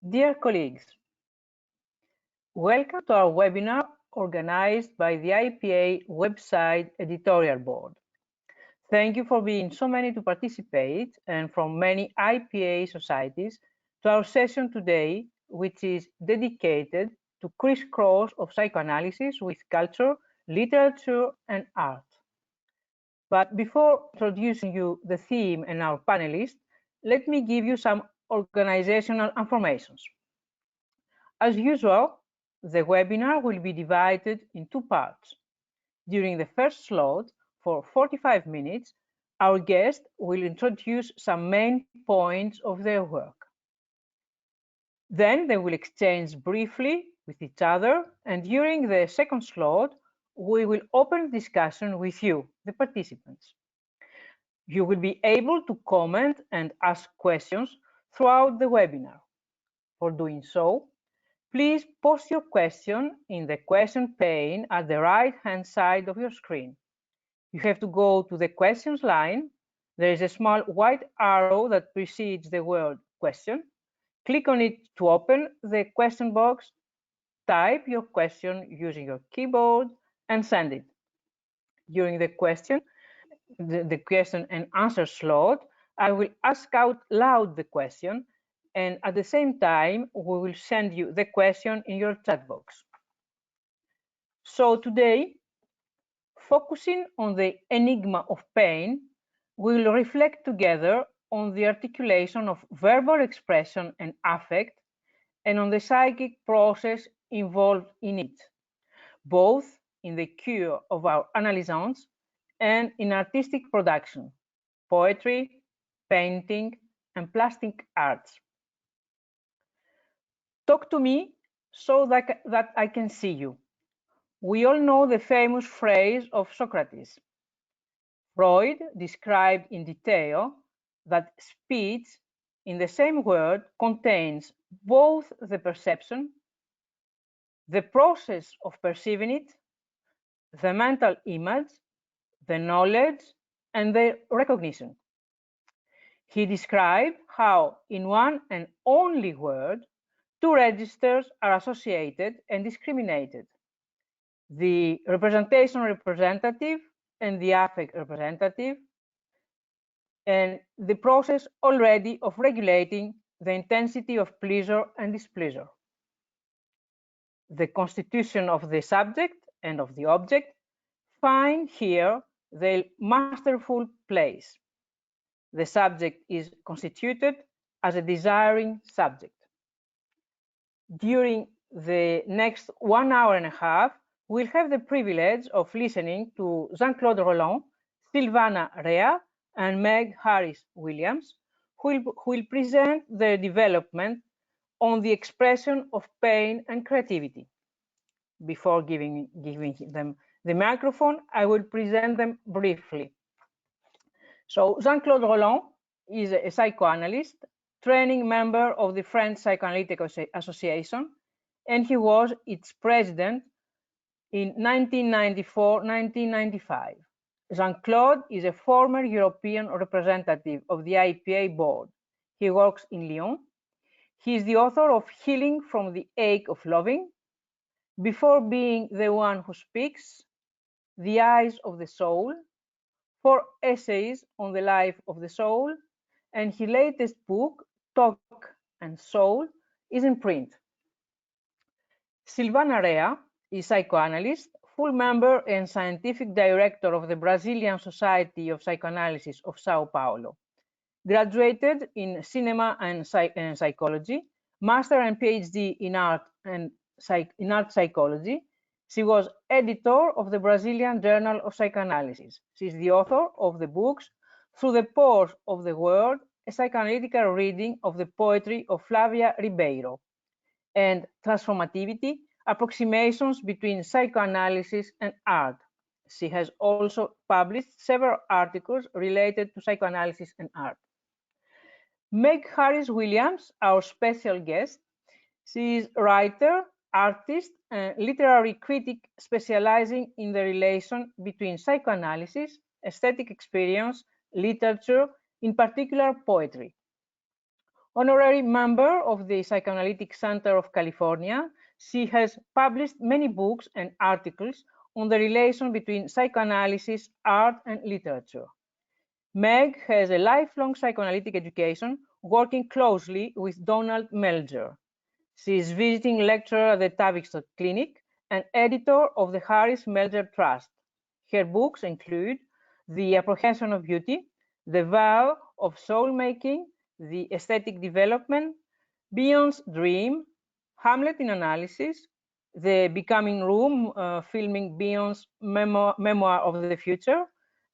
Dear colleagues, welcome to our webinar organized by the IPA website editorial board. Thank you for being so many to participate and from many IPA societies to our session today, which is dedicated to crisscross of psychoanalysis with culture, literature, and art. But before introducing you the theme and our panelists, let me give you some organizational information. As usual, the webinar will be divided in two parts. During the first slot, for 45 minutes, our guest will introduce some main points of their work. Then they will exchange briefly with each other, and during the second slot, we will open discussion with you, the participants. You will be able to comment and ask questions throughout the webinar. For doing so, please post your question in the question pane at the right-hand side of your screen. You have to go to the questions line. There is a small white arrow that precedes the word question. Click on it to open the question box, type your question using your keyboard, and send it. During the question and answer slot, I will ask out loud the question, and at the same time, we will send you the question in your chat box. So today, focusing on the enigma of pain, we will reflect together on the articulation of verbal expression and affect, and on the psychic process involved in it, both in the cure of our analysants and in artistic production, poetry, painting, and plastic arts. Talk to me so that I can see you. We all know the famous phrase of Socrates. Freud described in detail that speech in the same word contains both the perception, the process of perceiving it, the mental image, the knowledge, and the recognition. He described how in one and only word, two registers are associated and discriminated: the representation representative and the affect representative, and the process already of regulating the intensity of pleasure and displeasure. The constitution of the subject and of the object find here their masterful place. The subject is constituted as a desiring subject. During the next 1 hour and a half, we'll have the privilege of listening to Jean-Claude Roland, Silvana Rea, and Meg Haris Williams, who will present their development on the expression of pain and creativity. Before giving them the microphone, I will present them briefly. So Jean-Claude Roland is a psychoanalyst, training member of the French Psychoanalytic Association, and he was its president in 1994-1995. Jean-Claude is a former European representative of the IPA board. He works in Lyon. He is the author of Healing from the Ache of Loving, Before Being the One Who Speaks, The Eyes of the Soul, 4 essays on the life of the soul, and his latest book, Talk and Soul, is in print. Silvana Rea is psychoanalyst, full member and scientific director of the Brazilian Society of Psychoanalysis of Sao Paulo. Graduated in cinema and psychology, master and PhD in art and art psychology. She was editor of the Brazilian Journal of Psychoanalysis. She is the author of the books Through the Pores of the World, a psychoanalytical reading of the poetry of Flavia Ribeiro, and Transformativity, Approximations Between Psychoanalysis and Art. She has also published several articles related to psychoanalysis and art. Meg Haris Williams, our special guest. She is a writer, artist, and literary critic specializing in the relation between psychoanalysis, aesthetic experience, literature, in particular poetry. Honorary member of the Psychoanalytic Center of California, she has published many books and articles on the relation between psychoanalysis, art, and literature. Meg has a lifelong psychoanalytic education, working closely with Donald Melger. She is visiting lecturer at the Tavistock Clinic and editor of the Haris Melger Trust. Her books include The Apprehension of Beauty, The Vow of Soul-Making, The Aesthetic Development, Beyond's Dream, Hamlet in Analysis, The Becoming Room, filming Beyond's memoir of the future,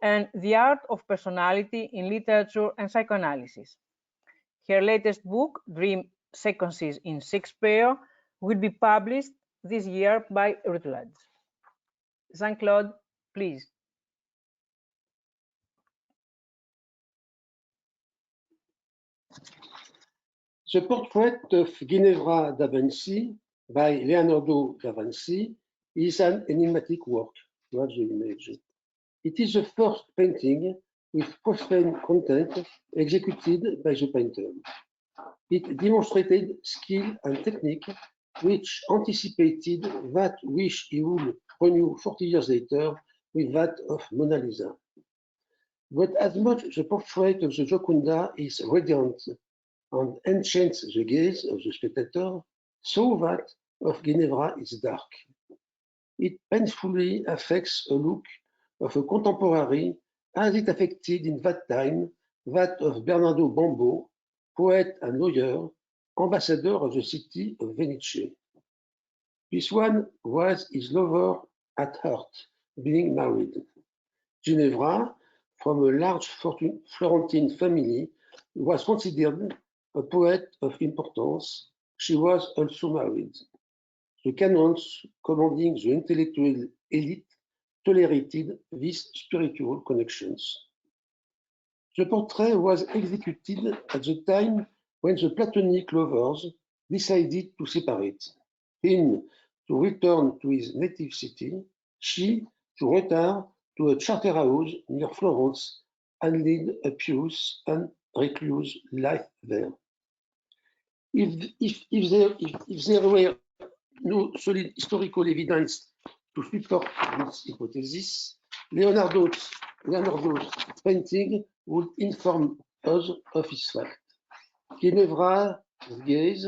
and The Art of Personality in Literature and Psychoanalysis. Her latest book, Dream Sequences in Shakespeare, will be published this year by Routledge. Jean-Claude, please. The Portrait of Ginevra da Vinci by Leonardo da Vinci is an enigmatic work. You have the image. It is the first painting with profane content executed by the painter. It demonstrated skill and technique which anticipated that which he would renew 40 years later with that of Mona Lisa. But as much the portrait of the Gioconda is radiant and enchants the gaze of the spectator, so that of Ginevra is dark. It painfully affects a look of a contemporary as it affected in that time that of Bernardo Bombo, poet and lawyer, ambassador of the city of Venice. This one was his lover at heart, being married. Ginevra, from a large Florentine family, was considered a poet of importance. She was also married. The canons commanding the intellectual elite tolerated these spiritual connections. The portrait was executed at the time when the Platonic lovers decided to separate. Him to return to his native city, she to return to a charter house near Florence and lead a pious and recluse life there. If there were no solid historical evidence to support this hypothesis, Leonardo's painting would inform us of his fact. Ginevra's gaze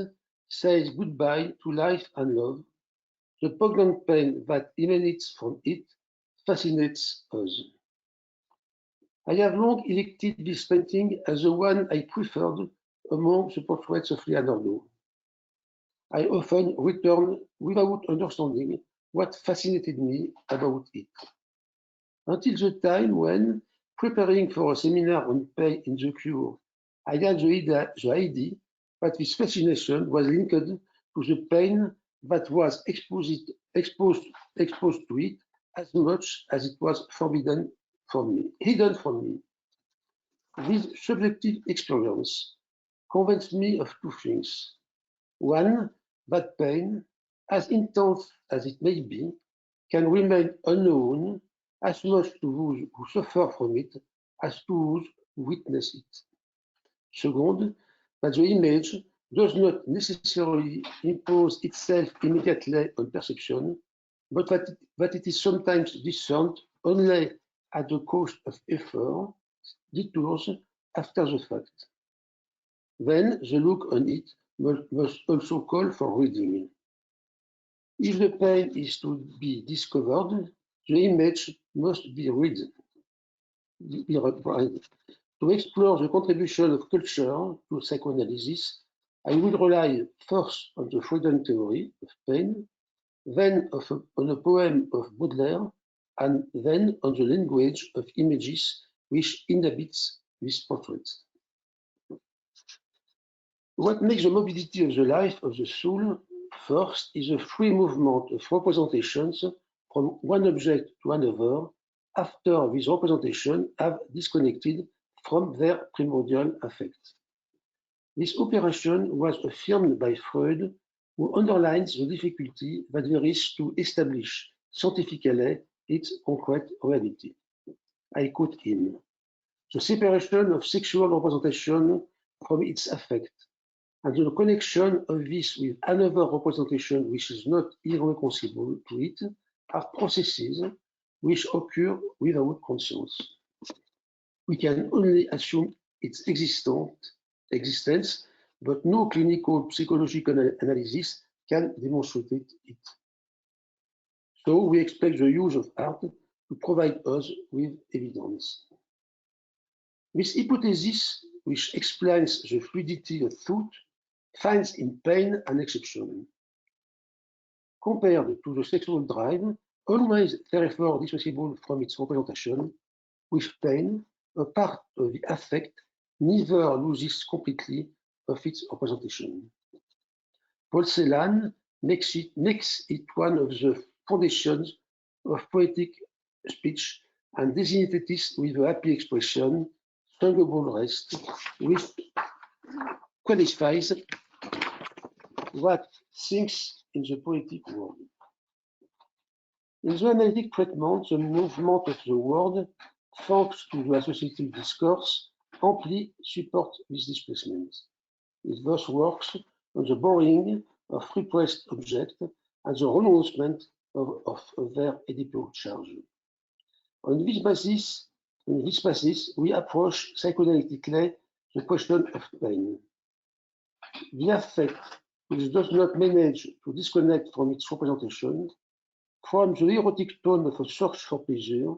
says goodbye to life and love. The poignant pain that emanates from it fascinates us. I have long elected this painting as the one I preferred among the portraits of Leonardo. I often return without understanding what fascinated me about it. Until the time when, preparing for a seminar on pain in the cure, I had the idea that this fascination was linked to the pain that was exposed to it as much as it was hidden from me. This subjective experience convinced me of two things. One, that pain, as intense as it may be, can remain unknown as much to those who suffer from it as to those who witness it. Second, that the image does not necessarily impose itself immediately on perception, but that it is sometimes discerned only at the cost of effort, detours after the fact. Then the look on it must also call for reading. If the pain is to be discovered, the image must be read. To explore the contribution of culture to psychoanalysis, I will rely first on the Freudian theory of pain, then on a poem of Baudelaire, and then on the language of images which inhabits this portrait. What makes the mobility of the life of the soul first is a free movement of representations from one object to another after these representations have disconnected from their primordial affect. This operation was affirmed by Freud, who underlines the difficulty that there is to establish scientifically its concrete reality. I quote him: "The separation of sexual representation from its affect and the connection of this with another representation which is not irreconcilable to it are processes which occur without conscience. We can only assume its existence, but no clinical psychological analysis can demonstrate it. So we expect the use of art to provide us with evidence. This hypothesis, which explains the fluidity of thought, finds in pain an exception. Compared to the sexual drive, always therefore dissociable from its representation, with pain, a part of the affect never loses completely of its representation. Paul Celan makes it one of the foundations of poetic speech and designated it with a happy expression, singable rest, which qualifies what thinks in the poetic world. In the analytic treatment, the movement of the word, thanks to the associative discourse, amply supports this displacement. It thus works on the borrowing of repressed objects and the renouncement of their Oedipal charge. On this basis, we approach psychoanalytically the question of pain. The affect, which does not manage to disconnect from its representation, from the erotic tone of a search for pleasure,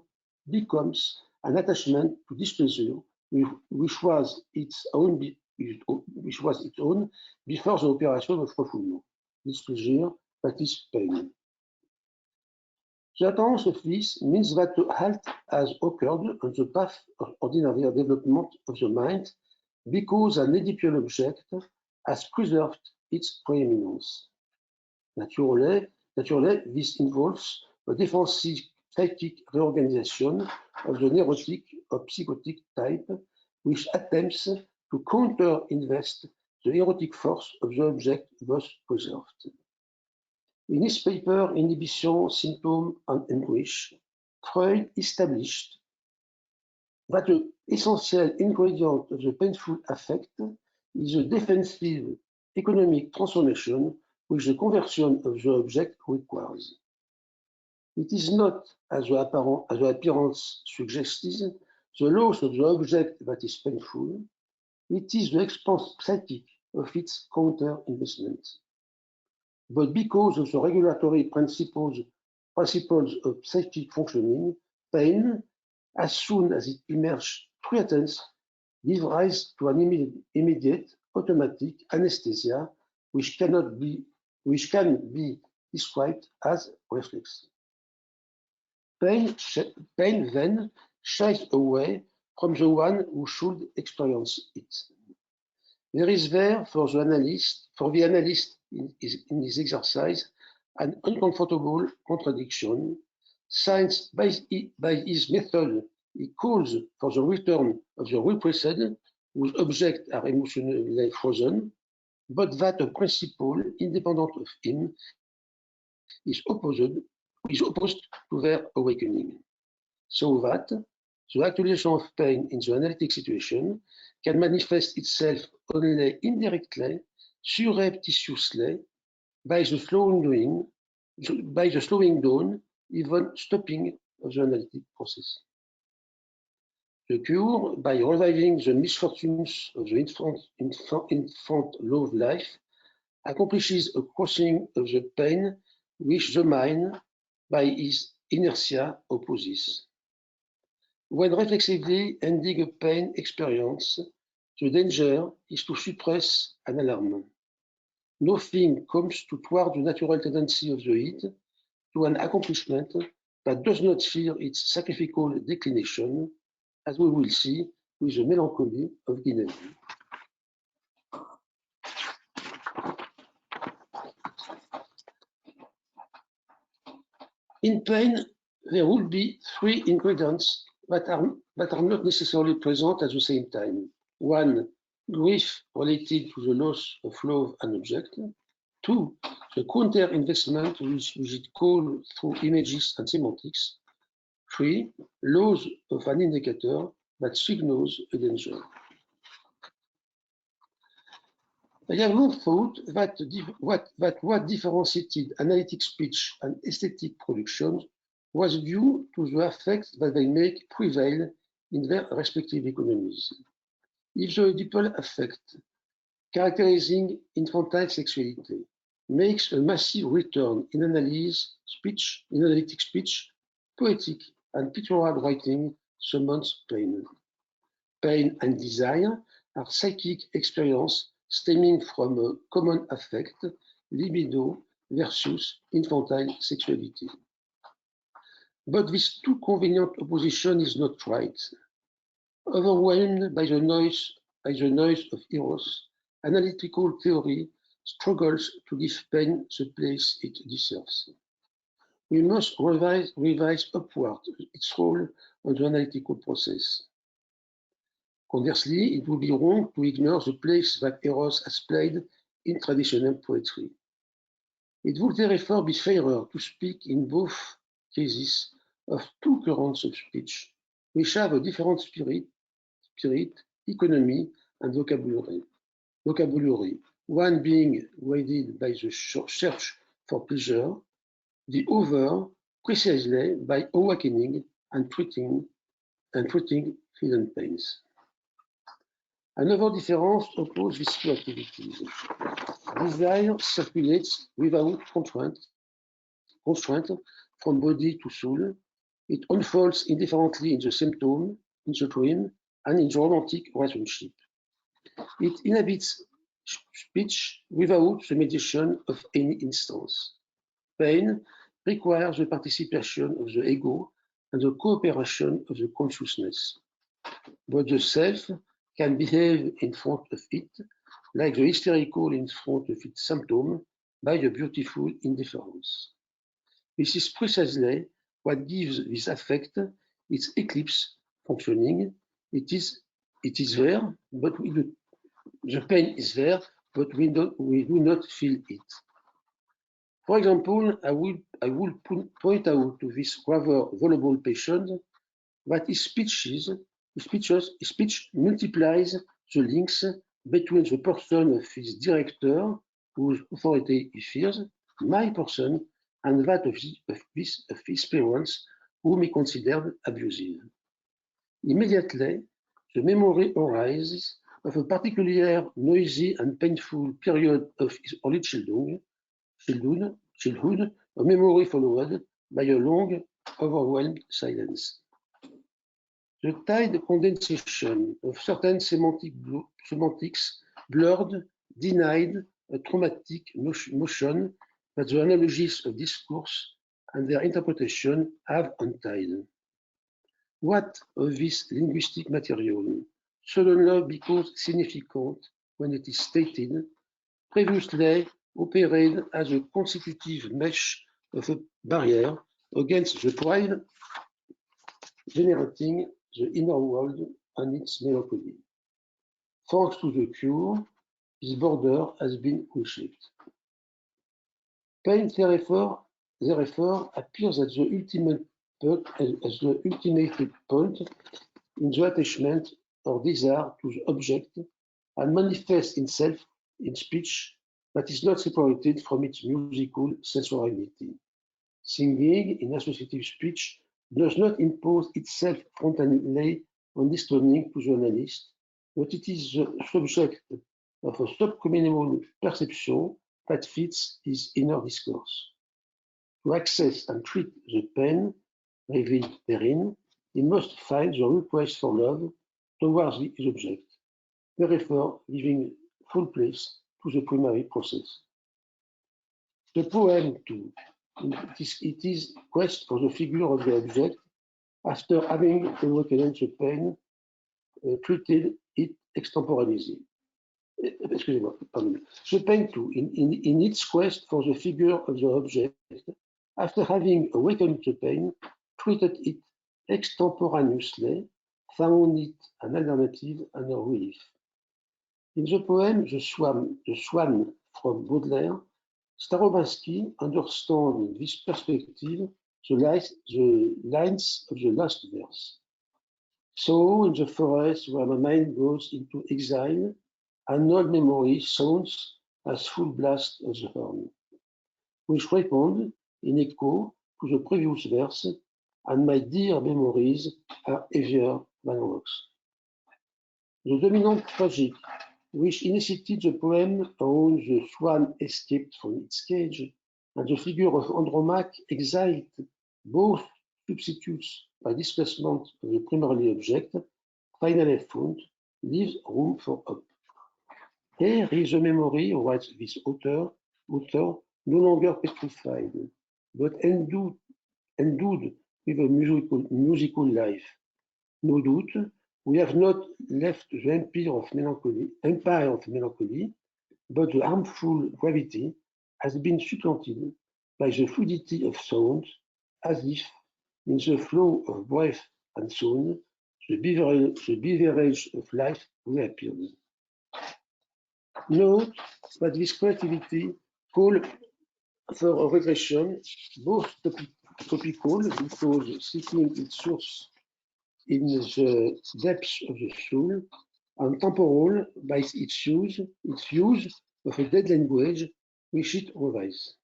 becomes an attachment to displeasure, which was its own before the operation of refoulement. Displeasure, that is pain. The occurrence of this means that the halt has occurred on the path of ordinary development of the mind because an Oedipial object has preserved its preeminence. Naturally, this involves a defensive psychic reorganization of the neurotic or psychotic type, which attempts to counter-invest the erotic force of the object thus preserved. In his paper Inhibition, Symptom, and Anguish, Freud established that the essential ingredient of the painful affect is a defensive economic transformation which the conversion of the object requires. It is not, as the appearance suggests, the loss of the object that is painful, it is the expense psychic of its counter-investment. But because of the regulatory principles of psychic functioning, pain, as soon as it emerges threatens, gives rise to an immediate automatic anesthesia which can be described as reflex. Pain then shies away from the one who should experience it. There is there for the analyst in his exercise an uncomfortable contradiction, since by his method he calls for the return of the repressed, whose objects are emotionally frozen, but that a principle independent of him is opposed to their awakening. So that the actualization of pain in the analytic situation can manifest itself only indirectly, surreptitiously, by the slowing down, even stopping of the analytic process. The cure, by reviving the misfortunes of the infant love life, accomplishes a crossing of the pain which the mind, by its inertia, opposes. When reflexively ending a pain experience, the danger is to suppress an alarm. Nothing comes toward the natural tendency of the id to an accomplishment that does not fear its sacrificial declination, as we will see with the melancholy of Guinevere. In pain, there will be three ingredients that are not necessarily present at the same time. One, grief related to the loss of love and object. Two, the counter-investment which it calls through images and semantics. Three, loss of an indicator that signals a danger. I have long thought that what differentiated analytic speech and aesthetic production was due to the effects that they make prevail in their respective economies. If the Oedipal affect characterizing infantile sexuality makes a massive return in analytic speech, poetic and pictorial writing summons pain. Pain and desire are psychic experience stemming from a common affect, libido versus infantile sexuality. But this too convenient opposition is not right. Overwhelmed by the noise of Eros, analytical theory struggles to give pain the place it deserves. We must revise upward its role on the analytical process. Conversely, it would be wrong to ignore the place that Eros has played in traditional poetry. It would therefore be fairer to speak in both cases of two currents of speech, which have a different spirit, economy, and vocabulary. One being guided by the search for pleasure, the other precisely by awakening and treating hidden pains. Another difference opposes these two activities. Desire circulates without constraint from body to soul. It unfolds indifferently in the symptom, in the dream, and in the romantic relationship. It inhabits speech without the mediation of any instance. Pain requires the participation of the ego and the cooperation of the consciousness. But the self can behave in front of it, like the hysterical in front of its symptom, by a beautiful indifference. This is precisely what gives this affect its eclipse functioning. It is there, but the pain is there, but we do not feel it. For example, I will point out to this rather vulnerable patient that his speech multiplies the links between the person of his director, whose authority he fears, my person, and that of his parents, whom he considered abusive. Immediately, the memory arises of a particularly noisy and painful period of his early childhood, a memory followed by a long, overwhelmed silence. The tide condensation of certain semantics blurred, denied a traumatic motion that the analogies of discourse and their interpretation have untied. What of this linguistic material, suddenly becomes significant when it is stated, previously operated as a constitutive mesh of a barrier against the drive generating the inner world and its melancholy. Thanks to the cure, this border has been reshaped. Pain, therefore, appears as the ultimate point in the attachment or desire to the object and manifests itself in speech that is not separated from its musical sensuality. Singing in associative speech does not impose itself frontally on listening to the analyst, but it is the subject of a subcommunal perception that fits his inner discourse. To access and treat the pain revealed therein, he must find the request for love towards his object, therefore giving full place to the primary process. The poem, too, it is quest for the figure of the object, after having awakened the pain, treated it extemporaneously. Excusez-moi, pardon. The pain, too, in its quest for the figure of the object, after having awakened the pain, treated it extemporaneously, found it an alternative and a relief. In the poem The Swan from Baudelaire, Starobinsky understands in this perspective the lines of the last verse. So, in the forest where my mind goes into exile, An old memory sounds as full blast of the horn, which respond in echo to the previous verse, and my dear memories are heavier than rocks. The dominant tragic, which initiated the poem around the swan escaped from its cage, and the figure of Andromaque exiled, both substitutes by displacement of the primary object, finally found, leaves room for hope. Here is a memory, writes this author, no longer petrified, but endued with a musical life. No doubt, we have not left the empire of melancholy, but the harmful gravity has been supplanted by the fluidity of sound, as if in the flow of breath and sound, the beverage of life reappeared. Note that this creativity calls for a regression, both topical, because seeking its source in the depths of the soul, and temporal by its use of a dead language which it revises.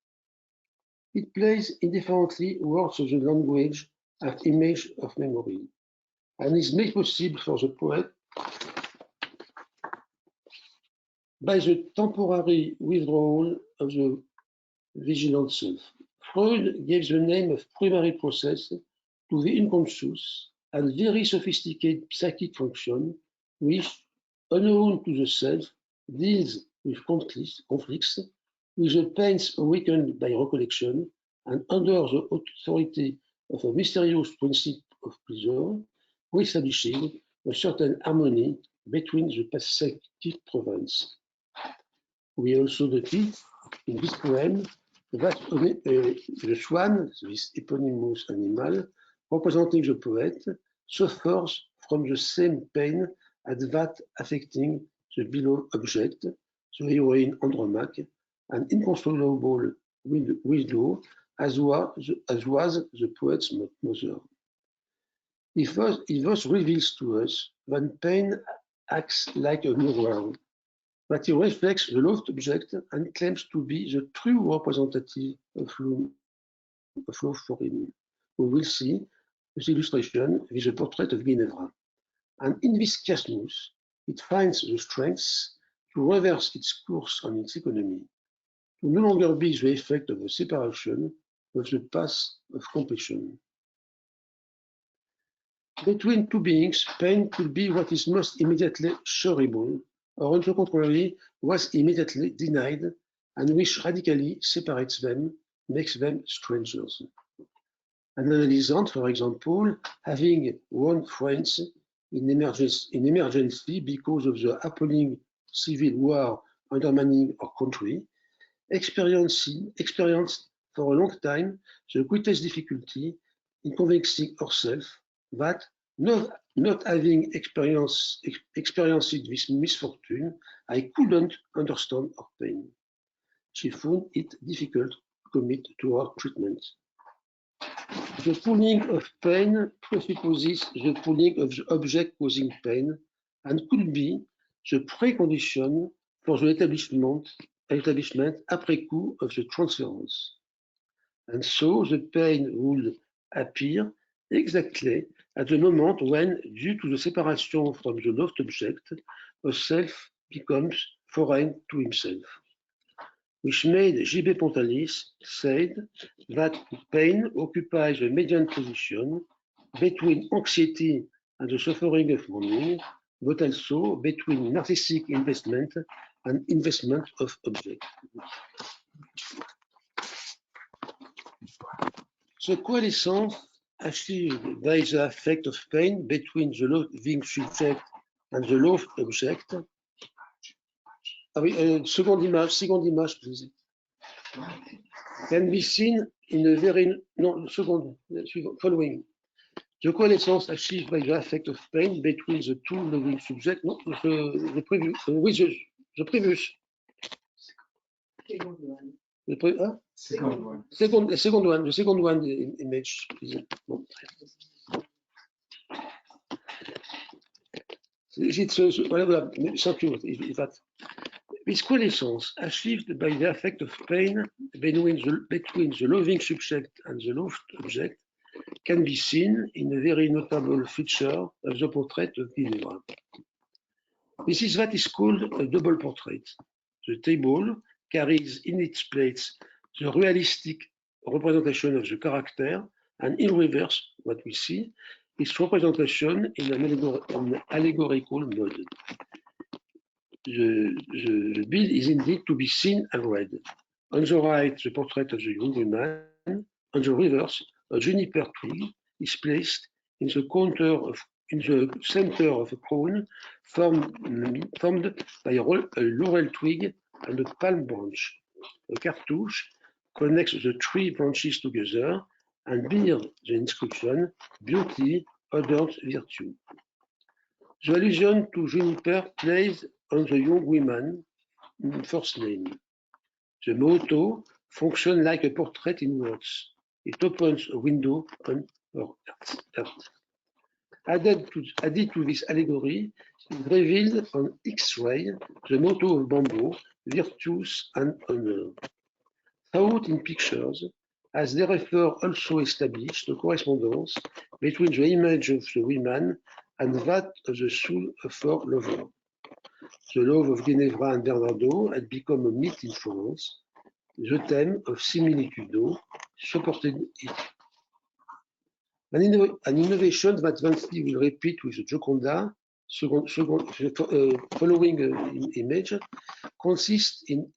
It plays indifferently words of the language as image of memory, and is made possible for the poet by the temporary withdrawal of the vigilant self. Freud gave the name of primary process to the unconscious and very sophisticated psychic function which, unknown to the self, deals with conflicts, with the pains awakened by recollection, and under the authority of a mysterious principle of pleasure, reestablishing a certain harmony between the psychic province. We also notice in this poem that the swan, this eponymous animal, representing the poet, suffers from the same pain as that affecting the beloved object, the heroine Andromaque, an inconsolable widow, as was the poet's mother. He thus reveals to us that pain acts like a mirror, that he reflects the loved object and claims to be the true representative of love for him. We will see this illustration with the portrait of Ginevra. And in this chiasmus, it finds the strength to reverse its course on its economy, to no longer be the effect of a separation, but the path of completion. Between two beings, pain could be what is most immediately shareable, or on the contrary, was immediately denied, and which radically separates them, makes them strangers. An adolescent, for example, having won friends in emergency because of the appalling civil war undermining our country, experienced for a long time the greatest difficulty in convincing herself that, not having experienced this misfortune, I couldn't understand her pain. She found it difficult to commit to her treatment. The pooling of pain presupposes the pooling of the object causing pain and could be the precondition for the establishment après coup of the transference. And so the pain would appear exactly at the moment when, due to the separation from the loved object, a self becomes foreign to himself, which made J.B. Pontalis said that pain occupies a median position between anxiety and the suffering of mourning, but also between narcissistic investment and investment of object. The coalescence achieved by the effect of pain between the loving subject and the loved object. Ah oui, seconde image, please. Can be seen in a very, no, second, following. The coalescence achieved by the effect of pain between the two loving subjects, no, the previous, the previous. The second one image. Bon. Voilà, thank you, that. This quiescence, achieved by the effect of pain between the loving subject and the loved object, can be seen in a very notable feature of the portrait of Ginevra. This is what is called a double portrait. The table carries in its place the realistic representation of the character, and in reverse, what we see is representation in an allegorical mode. The bill is indeed to be seen and read. On the right, the portrait of the young woman. On the reverse, a juniper twig is placed in the center of a crown formed by a laurel twig and a palm branch. A cartouche connects the three branches together and bears the inscription, "Beauty adorns virtue." The allusion to juniper plays on the young woman's first name. The motto functions like a portrait in words. It opens a window on her heart. Added to this allegory, is revealed on X-ray the motto of bamboo, virtues and honor. Throughout in pictures, as they refer also established the correspondence between the image of the woman and that of the soul of her lover. The love of Ginevra and Bernardo had become a myth in Florence. The theme of similitudo supported it. An innovation that Vinci will repeat with the Gioconda, following image, consists in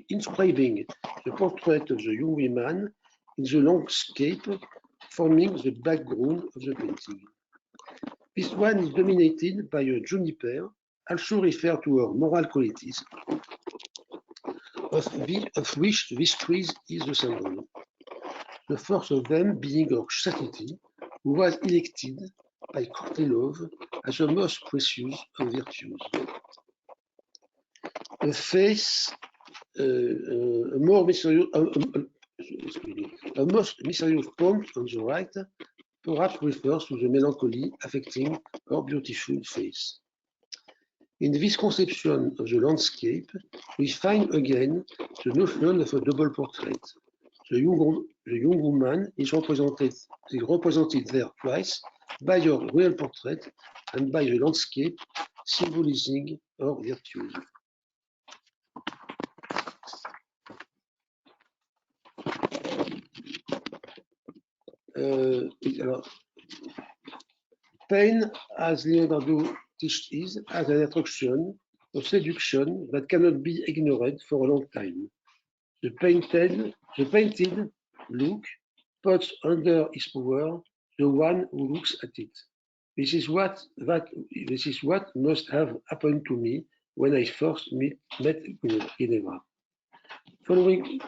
inscribing the portrait of the young woman in the landscape, forming the background of the painting. This one is dominated by a juniper, also referred to her moral qualities, of which this tree is the symbol. The first of them being her sanctity, who was elected by Cortelov as the most precious of virtues. The face, a most mysterious point on the right, perhaps refers to the melancholy affecting her beautiful face. In this conception of the landscape, we find again the notion of a double portrait. The young woman is represented there twice by her real portrait and by the landscape symbolizing her virtues. Pain, as Leonardo teaches, has an attraction, a seduction that cannot be ignored for a long time. The painted look puts under his power the one who looks at it. This is what must have happened to me when I first met Ginevra. Following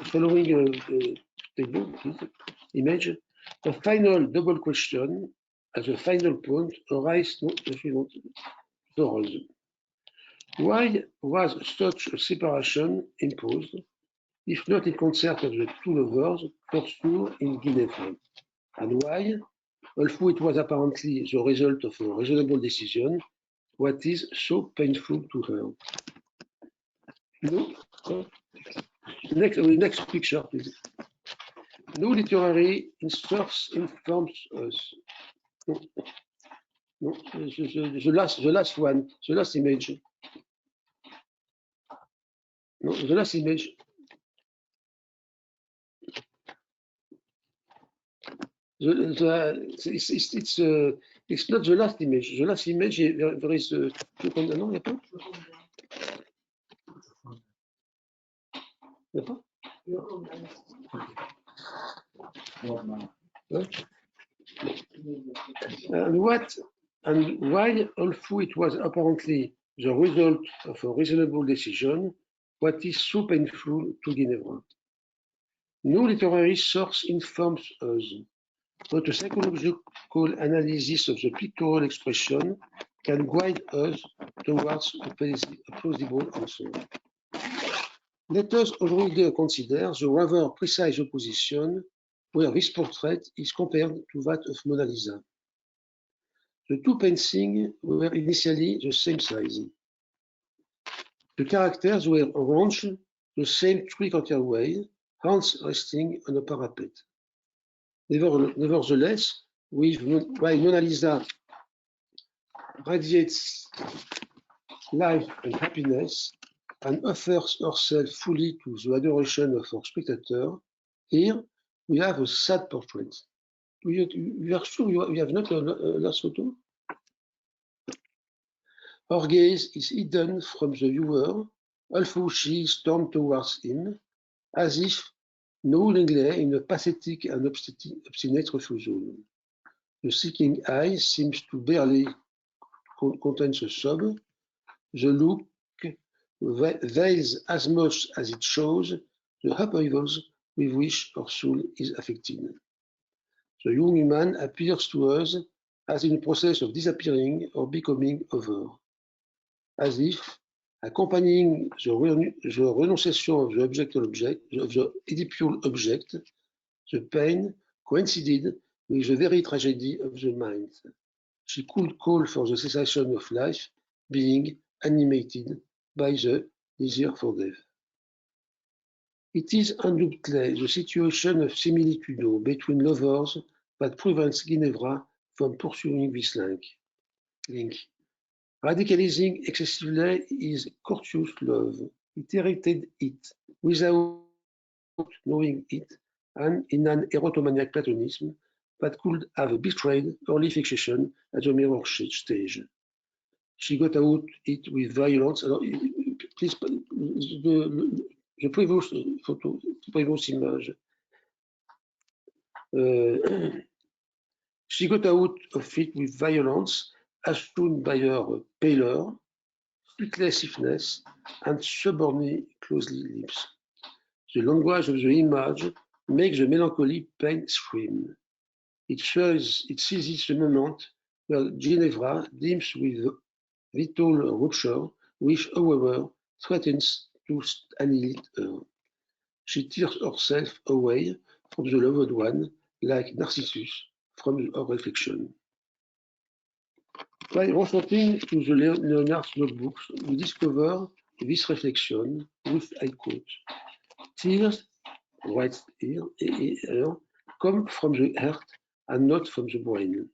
image, the final double question as a final point arises. Why was such a separation imposed, if not in concert of the two lovers pursued in Ginevra? And why, although it was apparently the result of a reasonable decision, what is so painful to her? Next picture, please. No literary source informs us. No, the last one, the last image. No, the last image. It's not the last image. The last image, there is no, il n'y a pas. Il n'y a pas. And why, although it was apparently the result of a reasonable decision, what is so painful to Ginevra? No literary source informs us, but a psychological analysis of the pictorial expression can guide us towards a plausible answer. Let us already consider the rather precise opposition where this portrait is compared to that of Mona Lisa. The two paintings were initially the same size. The characters were arranged the same three-quarter way, hands resting on a parapet. Nevertheless, while Mona Lisa radiates life and happiness and offers herself fully to the adoration of her spectator, here we have a sad portrait. You are sure you have not a last photo? Her gaze is hidden from the viewer, although she is turned towards him, as if knowingly in a pathetic and obstinate refusal. The seeking eye seems to barely contain the sob. The look veils as much as it shows the upheavals with which her soul is affected. The young woman appears to us as in a process of disappearing or becoming over, as if accompanying the renunciation of the Oedipal object, the pain coincided with the very tragedy of the mind. She could call for the cessation of life, being animated by the desire for death. It is undoubtedly the situation of similitude between lovers that prevents Ginevra from pursuing this link. Radicalizing excessively is courteous love. It irritated it without knowing it, and in an erotomaniac platonism that could have betrayed early fixation at the mirror stage. She got out it with violence. Alors, please, the previous photo, previous image. She got out of it with violence, as shown by her pallor, sleeplessness, and stubbornly closed lips. The language of the image makes the melancholy pain scream. It seizes the moment where Ginevra deals with vital rupture, which, however, threatens to annihilate her. She tears herself away from the loved one, like Narcissus from her reflection. By resorting to the Leonard's notebooks, we discover this reflection, which I quote, "Tears," writes here, "come from the heart and not from the brain."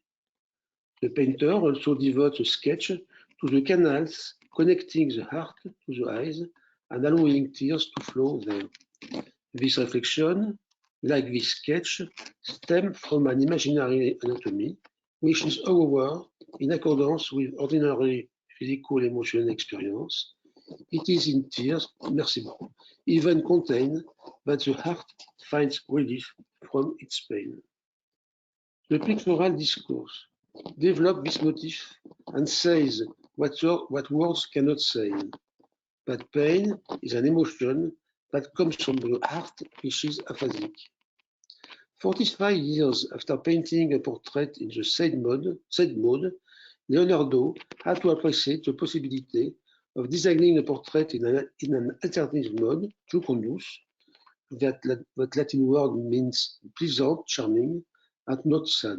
The painter also devotes a sketch to the canals connecting the heart to the eyes and allowing tears to flow there. This reflection, like this sketch, stems from an imaginary anatomy, which is, however, in accordance with ordinary physical emotional experience. It is in tears, merciful, even contained, that the heart finds relief from its pain. The pictorial discourse develops this motif and says what words cannot say, that pain is an emotion that comes from the heart, which is aphasic. 45 years after painting a portrait in the said mode, Leonardo had to appreciate the possibility of designing a portrait in an alternative mode, jucundus, that Latin word means pleasant, charming, and not sad.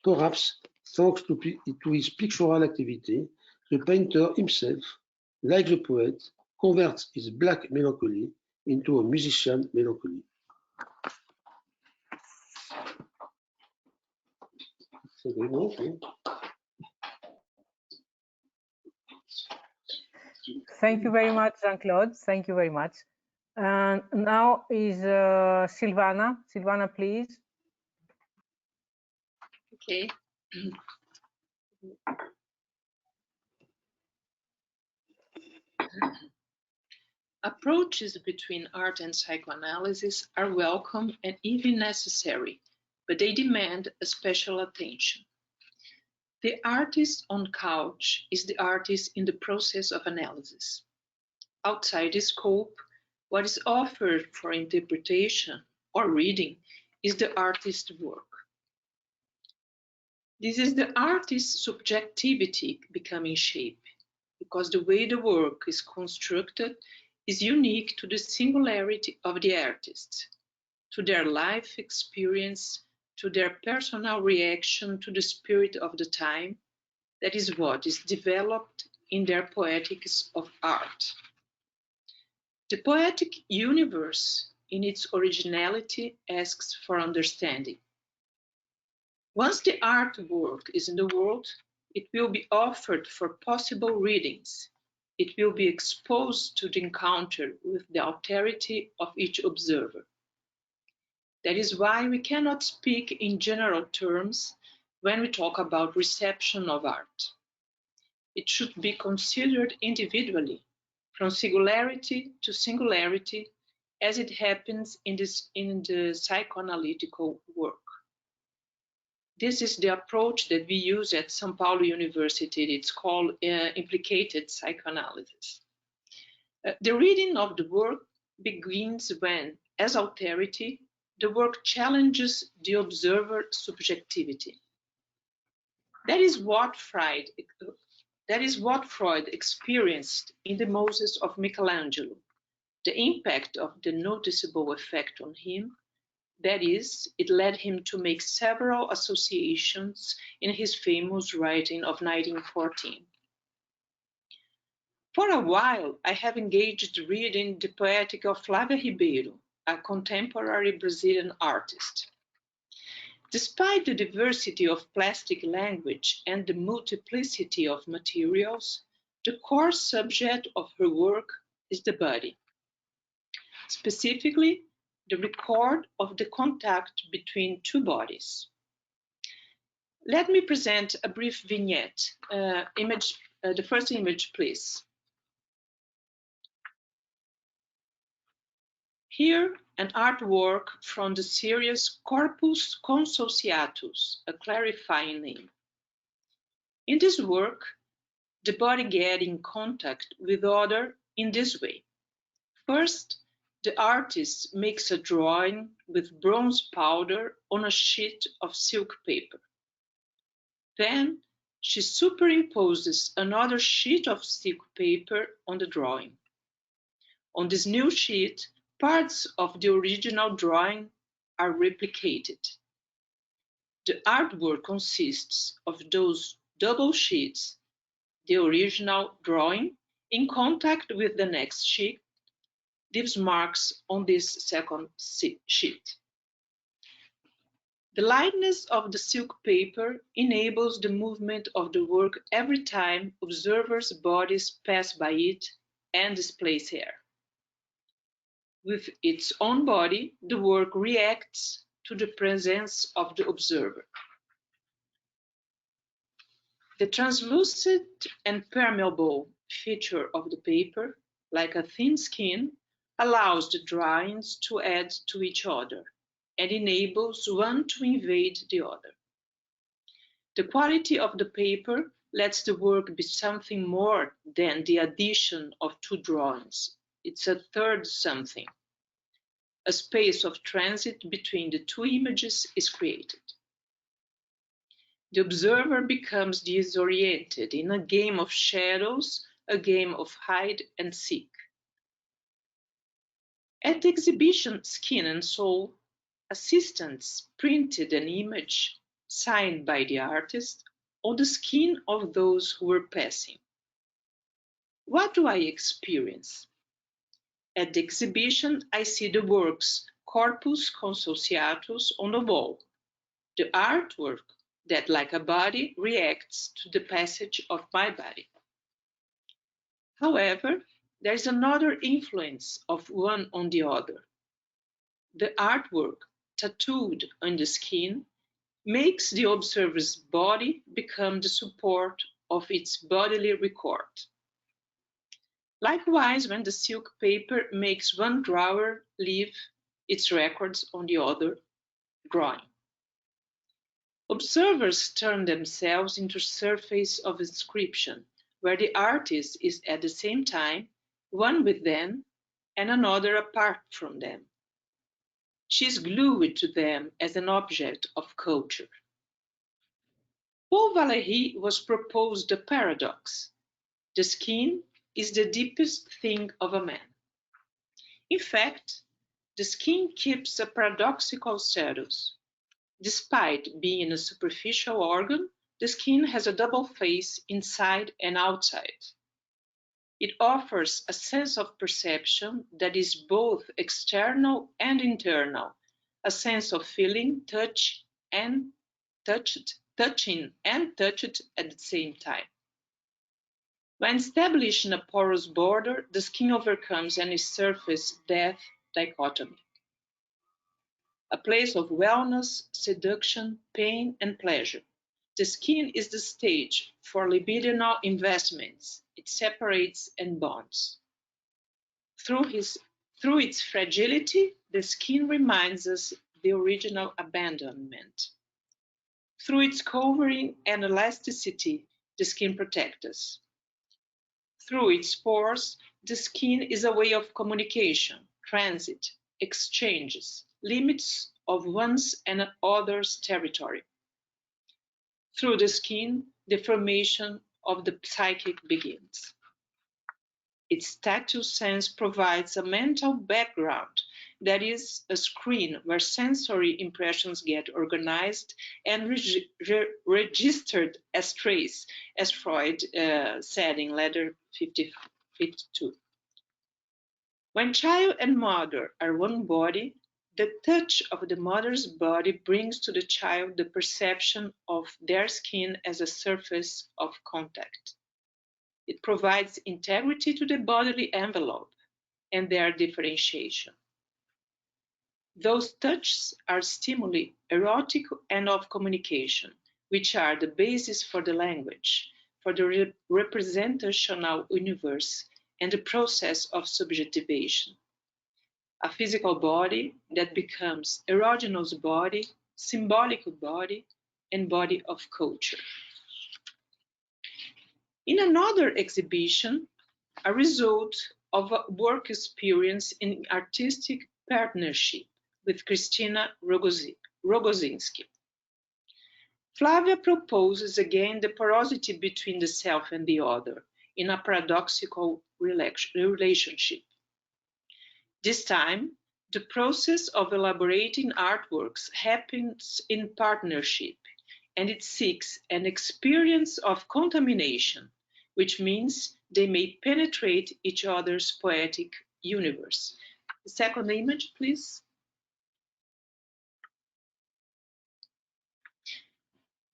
Perhaps, thanks to his pictorial activity, the painter himself, like the poet, converts his black melancholy into a musician melancholy. Thank you very much, Jean-Claude. Thank you very much. And now is Silvana. Silvana, please. Okay. Approaches between art and psychoanalysis are welcome and even necessary, but they demand a special attention. The artist on couch is the artist in the process of analysis. Outside the scope, what is offered for interpretation or reading is the artist's work. This is the artist's subjectivity becoming shape, because the way the work is constructed is unique to the singularity of the artist, to their life experience, to their personal reaction to the spirit of the time. That is what is developed in their poetics of art. The poetic universe, in its originality, asks for understanding. Once the artwork is in the world, it will be offered for possible readings. It will be exposed to the encounter with the alterity of each observer. That is why we cannot speak in general terms when we talk about reception of art. It should be considered individually, from singularity to singularity, as it happens in the psychoanalytical work. This is the approach that we use at São Paulo University. It's called Implicated Psychoanalysis. The reading of the work begins when, as alterity, the work challenges the observer's subjectivity. That is what Freud experienced in the Moses of Michelangelo, the impact of the noticeable effect on him. That is, it led him to make several associations in his famous writing of 1914. For a while, I have engaged reading the Poetic of Flávia Ribeiro, a contemporary Brazilian artist. Despite the diversity of plastic language and the multiplicity of materials, the core subject of her work is the body. Specifically, the record of the contact between two bodies. Let me present a brief vignette. The first image, please. Here, an artwork from the series Corpus Consociatus, a clarifying name. In this work, the body gets in contact with the other in this way. First, the artist makes a drawing with bronze powder on a sheet of silk paper. Then, she superimposes another sheet of silk paper on the drawing. On this new sheet, parts of the original drawing are replicated. The artwork consists of those double sheets, the original drawing in contact with the next sheet, leaves marks on this second sheet. The lightness of the silk paper enables the movement of the work every time observers' bodies pass by it and displace hair. With its own body, the work reacts to the presence of the observer. The translucent and permeable feature of the paper, like a thin skin, allows the drawings to add to each other and enables one to invade the other. The quality of the paper lets the work be something more than the addition of two drawings. It's a third something. A space of transit between the two images is created. The observer becomes disoriented in a game of shadows, a game of hide and seek. At the exhibition Skin and Soul, assistants printed an image signed by the artist on the skin of those who were passing. What do I experience? At the exhibition, I see the works Corpus Consociatus on the wall, the artwork that, like a body, reacts to the passage of my body. However, there is another influence of one on the other. The artwork, tattooed on the skin, makes the observer's body become the support of its bodily record. Likewise, when the silk paper makes one drawer leave its records on the other drawing. Observers turn themselves into surface of inscription, where the artist is at the same time one with them and another apart from them. She is glued to them as an object of culture. Paul Valéry was proposed a paradox. The skin is the deepest thing of a man. In fact, the skin keeps a paradoxical status. Despite being a superficial organ, the skin has a double face inside and outside. It offers a sense of perception that is both external and internal, a sense of feeling, touching and touched at the same time. When establishing a porous border, the skin overcomes any surface-depth dichotomy. A place of wellness, seduction, pain, and pleasure. The skin is the stage for libidinal investments. It separates and bonds. Through its fragility, the skin reminds us the original abandonment. Through its covering and elasticity, the skin protects us. Through its pores, the skin is a way of communication, transit, exchanges, limits of one's and other's territory. Through the skin, the formation of the psychic begins. Its tactile sense provides a mental background, that is, a screen where sensory impressions get organized and registered as trace, as Freud said in letter 52. When child and mother are one body, the touch of the mother's body brings to the child the perception of their skin as a surface of contact. It provides integrity to the bodily envelope and their differentiation. Those touches are stimuli, erotic and of communication, which are the basis for the language, for the representational universe, and the process of subjectivation. A physical body that becomes erogenous body, symbolic body, and body of culture. In another exhibition, a result of a work experience in artistic partnership with Christina Rogozinski. Flavia proposes again the porosity between the self and the other in a paradoxical relationship. This time, the process of elaborating artworks happens in partnership, and it seeks an experience of contamination, which means they may penetrate each other's poetic universe. The second image, please.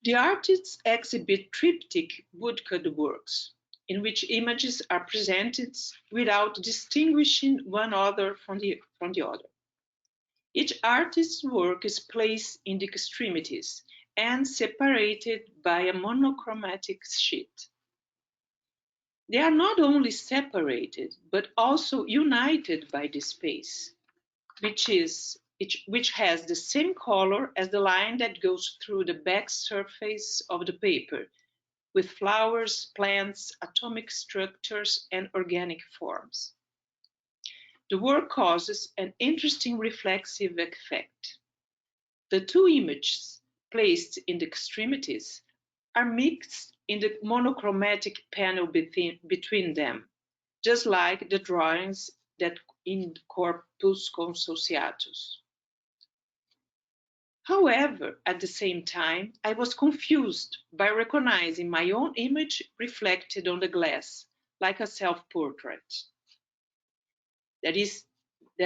The artists exhibit triptych woodcut works, in which images are presented without distinguishing one other from the other. Each artist's work is placed in the extremities and separated by a monochromatic sheet. They are not only separated, but also united by this space, which has the same color as the line that goes through the back surface of the paper, with flowers, plants, atomic structures, and organic forms. The work causes an interesting reflexive effect. The two images placed in the extremities are mixed in the monochromatic panel between them, just like the drawings that in Corpus Consociatus. However, at the same time, I was confused by recognizing my own image reflected on the glass, like a self-portrait. That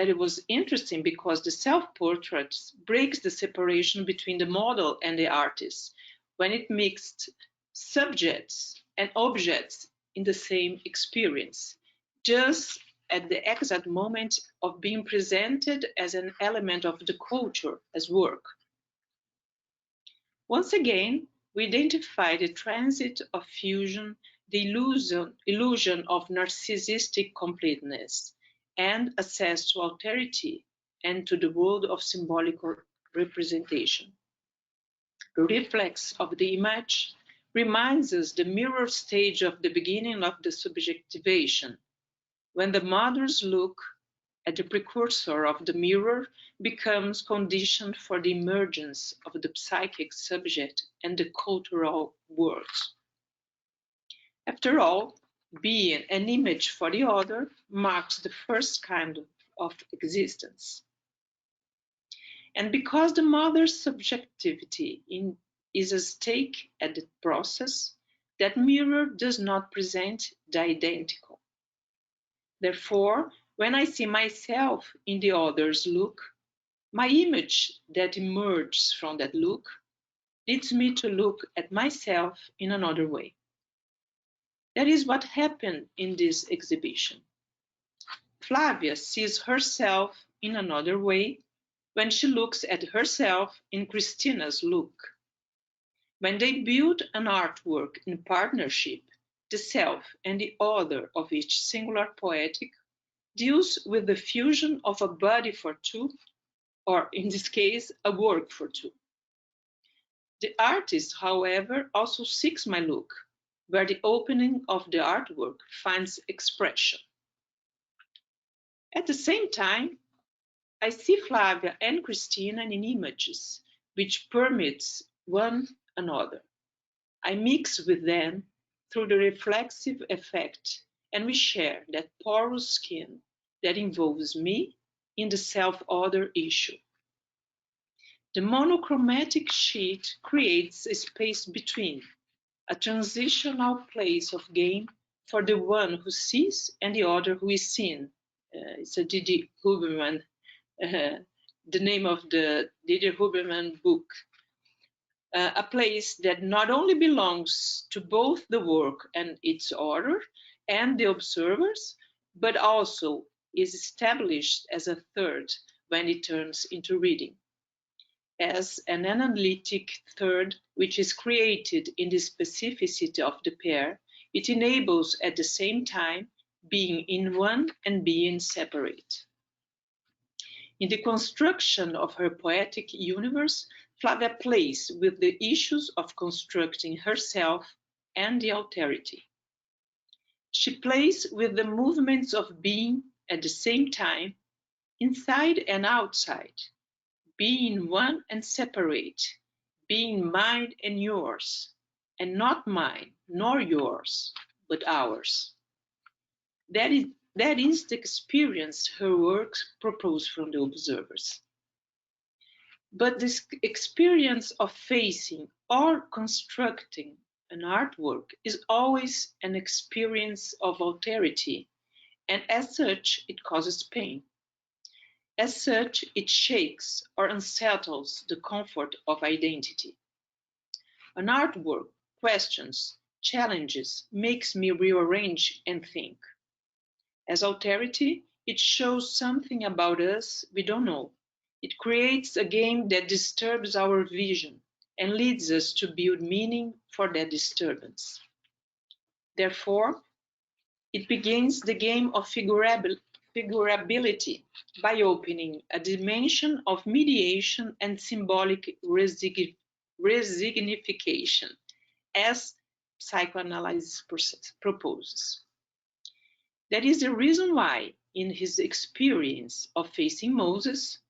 it was interesting because the self-portrait breaks the separation between the model and the artist when it mixed subjects and objects in the same experience, just at the exact moment of being presented as an element of the culture as work. Once again, we identify the transit of fusion, the illusion of narcissistic completeness, and access to alterity and to the world of symbolical representation. The reflex of the image reminds us the mirror stage of the beginning of the subjectivation, when the mother's look at the precursor of the mirror becomes conditioned for the emergence of the psychic subject and the cultural worlds. After all, being an image for the other marks the first kind of existence. And because the mother's subjectivity is at stake at the process, that mirror does not present the identical. Therefore, when I see myself in the other's look, my image that emerges from that look leads me to look at myself in another way. That is what happened in this exhibition. Flavia sees herself in another way when she looks at herself in Christina's look. When they build an artwork in partnership, the self and the other of each singular poetic deals with the fusion of a body for two, or in this case, a work for two. The artist, however, also seeks my look, where the opening of the artwork finds expression. At the same time, I see Flavia and Christina in images which permeates one another. I mix with them through the reflexive effect, and we share that porous skin that involves me in the self-other issue. The monochromatic sheet creates a space between, a transitional place of game for the one who sees and the other who is seen. It's a Didi Huberman, the name of the Didi Huberman book. A place that not only belongs to both the work and its author and the observers, but also is established as a third when it turns into reading, as an analytic third which is created in the specificity of the pair. It enables at the same time being in one and being separate. In the construction of her poetic universe, Flavia plays with the issues of constructing herself and the alterity. She plays with the movements of being at the same time, inside and outside, being one and separate, being mine and yours, and not mine nor yours, but ours. That is the experience her works propose from the observers. But this experience of facing or constructing an artwork is always an experience of alterity, and as such, it causes pain. As such, it shakes or unsettles the comfort of identity. An artwork questions, challenges, makes me rearrange and think. As alterity, it shows something about us we don't know. It creates a game that disturbs our vision and leads us to build meaning for that disturbance. Therefore, it begins the game of figurability by opening a dimension of mediation and symbolic resignification, as psychoanalysis proposes. That is the reason why, in his experience of facing Moses,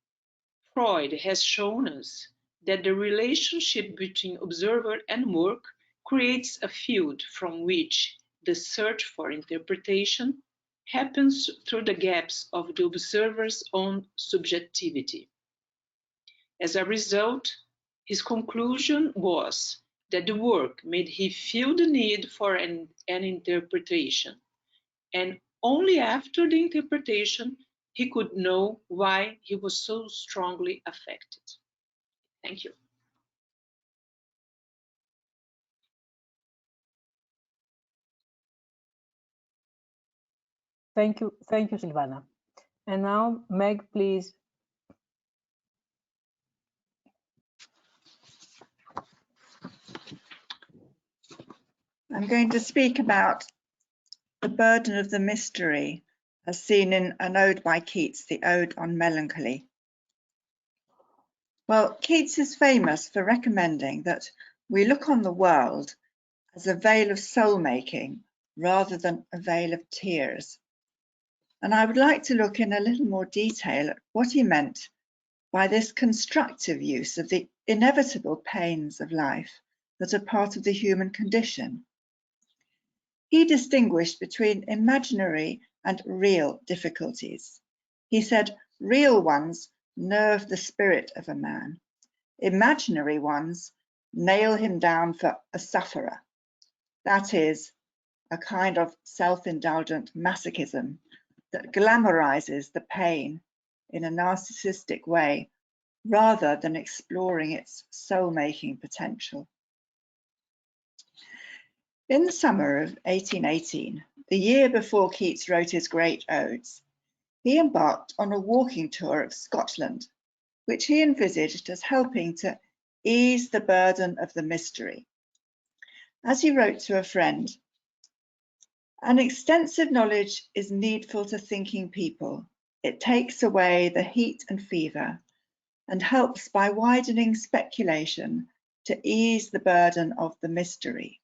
Freud has shown us that the relationship between observer and work creates a field from which the search for interpretation happens through the gaps of the observer's own subjectivity. As a result, his conclusion was that the work made him feel the need for an interpretation, and only after the interpretation he could know why he was so strongly affected. Thank you. Thank you, Silvana. And now, Meg, please. I'm going to speak about the burden of the mystery as seen in an ode by Keats, the Ode on Melancholy. Well, Keats is famous for recommending that we look on the world as a veil of soul-making rather than a veil of tears. And I would like to look in a little more detail at what he meant by this constructive use of the inevitable pains of life that are part of the human condition. He distinguished between imaginary and real difficulties. He said real ones nerve the spirit of a man. Imaginary ones nail him down for a sufferer. That is, a kind of self-indulgent masochism that glamorizes the pain in a narcissistic way rather than exploring its soul-making potential. In the summer of 1818, the year before Keats wrote his great odes, he embarked on a walking tour of Scotland, which he envisaged as helping to ease the burden of the mystery. As he wrote to a friend, "An extensive knowledge is needful to thinking people. It takes away the heat and fever, and helps by widening speculation to ease the burden of the mystery,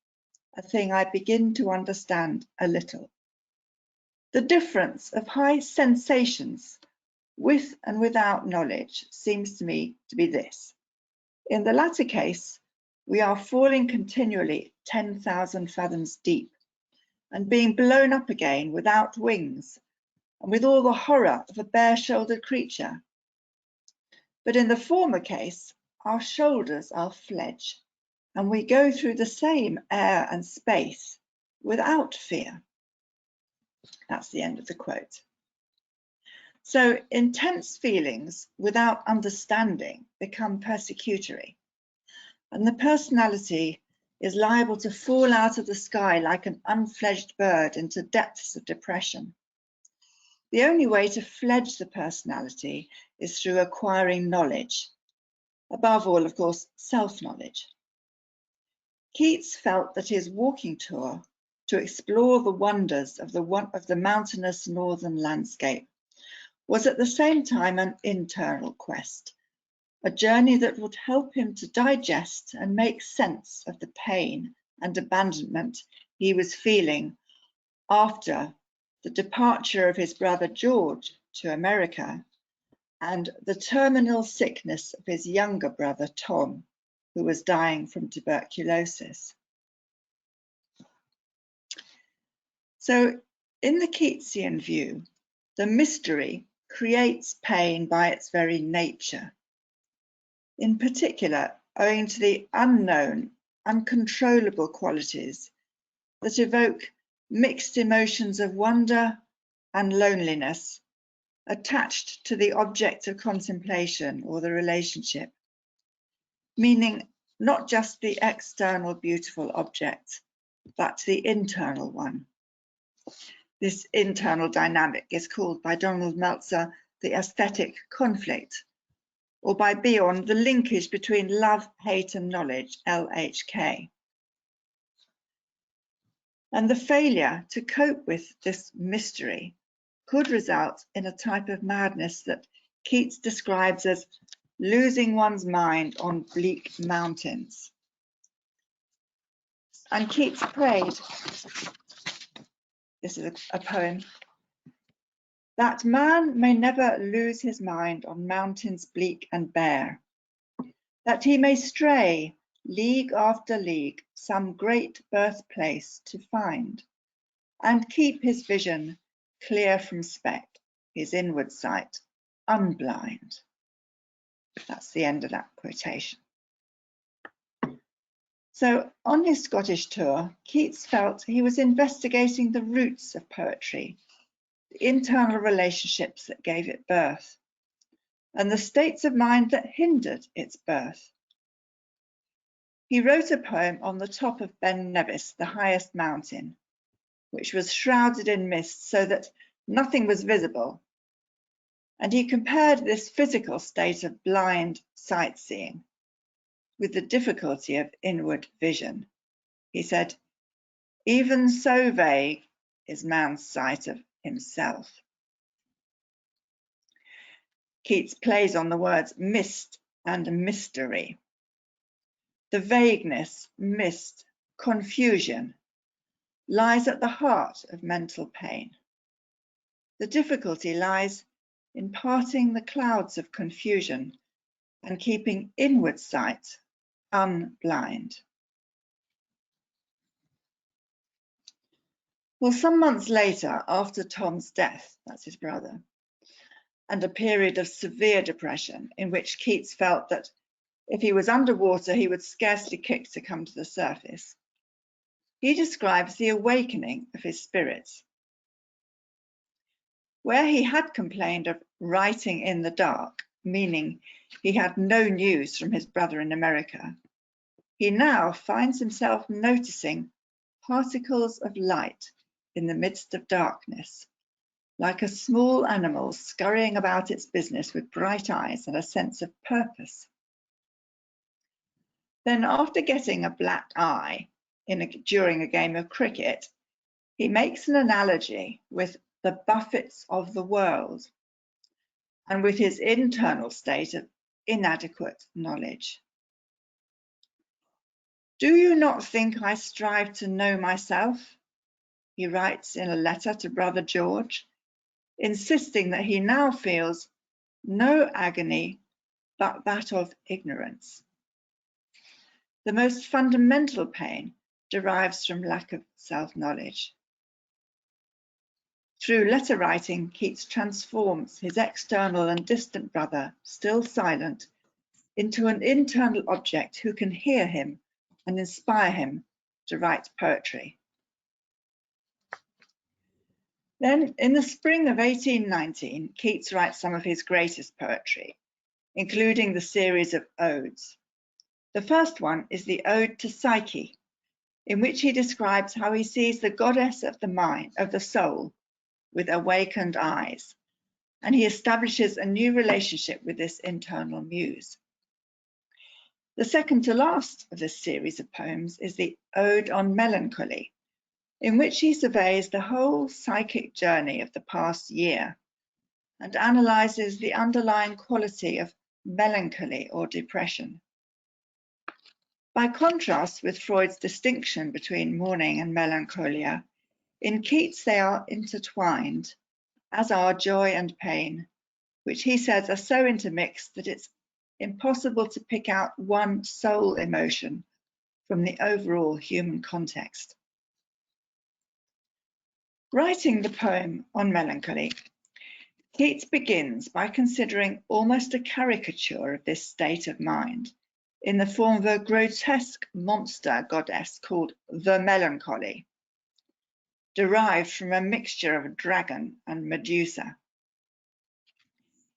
a thing I begin to understand a little. The difference of high sensations with and without knowledge seems to me to be this. In the latter case, we are falling continually 10,000 fathoms deep and being blown up again without wings and with all the horror of a bare-shouldered creature. But in the former case, our shoulders are fledged and we go through the same air and space without fear." That's the end of the quote. So intense feelings without understanding become persecutory, and the personality is liable to fall out of the sky like an unfledged bird into depths of depression. The only way to fledge the personality is through acquiring knowledge, above all, of course, self-knowledge. Keats felt that his walking tour to explore the wonders of the mountainous northern landscape was at the same time an internal quest, a journey that would help him to digest and make sense of the pain and abandonment he was feeling after the departure of his brother George to America and the terminal sickness of his younger brother Tom, who was dying from tuberculosis. So in the Keatsian view, the mystery creates pain by its very nature, in particular owing to the unknown, uncontrollable qualities that evoke mixed emotions of wonder and loneliness attached to the object of contemplation or the relationship, meaning not just the external beautiful object, but the internal one. This internal dynamic is called by Donald Meltzer the aesthetic conflict, or by Bion the linkage between love, hate and knowledge, LHK. And the failure to cope with this mystery could result in a type of madness that Keats describes as losing one's mind on bleak mountains. And Keats prayed, this is a poem, that man may never lose his mind on mountains bleak and bare, that he may stray league after league some great birthplace to find, and keep his vision clear from speck, his inward sight unblind. That's the end of that quotation. So on his Scottish tour, Keats felt he was investigating the roots of poetry, the internal relationships that gave it birth, and the states of mind that hindered its birth. He wrote a poem on the top of Ben Nevis, the highest mountain, which was shrouded in mist so that nothing was visible. And he compared this physical state of blind sightseeing with the difficulty of inward vision. He said, "Even so vague is man's sight of himself." Keats plays on the words mist and mystery. The vagueness, mist, confusion lies at the heart of mental pain. The difficulty lies in parting the clouds of confusion and keeping inward sight unblind. Well, some months later, after Tom's death, that's his brother, and a period of severe depression in which Keats felt that if he was underwater, he would scarcely kick to come to the surface. He describes the awakening of his spirits. Where he had complained of writing in the dark, meaning he had no news from his brother in America, he now finds himself noticing particles of light in the midst of darkness, like a small animal scurrying about its business with bright eyes and a sense of purpose. Then, after getting a black eye during a game of cricket, he makes an analogy with the buffets of the world and with his internal state of inadequate knowledge. "Do you not think I strive to know myself?" he writes in a letter to Brother George, insisting that he now feels no agony but that of ignorance. The most fundamental pain derives from lack of self-knowledge. Through letter writing, Keats transforms his external and distant brother, still silent, into an internal object who can hear him and inspire him to write poetry. Then, in the spring of 1819, Keats writes some of his greatest poetry, including the series of odes. The first one is the Ode to Psyche, in which he describes how he sees the goddess of the mind, of the soul, with awakened eyes, and he establishes a new relationship with this internal muse. The second to last of this series of poems is the Ode on Melancholy, in which he surveys the whole psychic journey of the past year and analyzes the underlying quality of melancholy or depression. By contrast with Freud's distinction between mourning and melancholia, in Keats they are intertwined, as are joy and pain, which he says are so intermixed that it's impossible to pick out one sole emotion from the overall human context. Writing the poem on melancholy, Keats begins by considering almost a caricature of this state of mind in the form of a grotesque monster goddess called the Melancholy, derived from a mixture of a dragon and Medusa.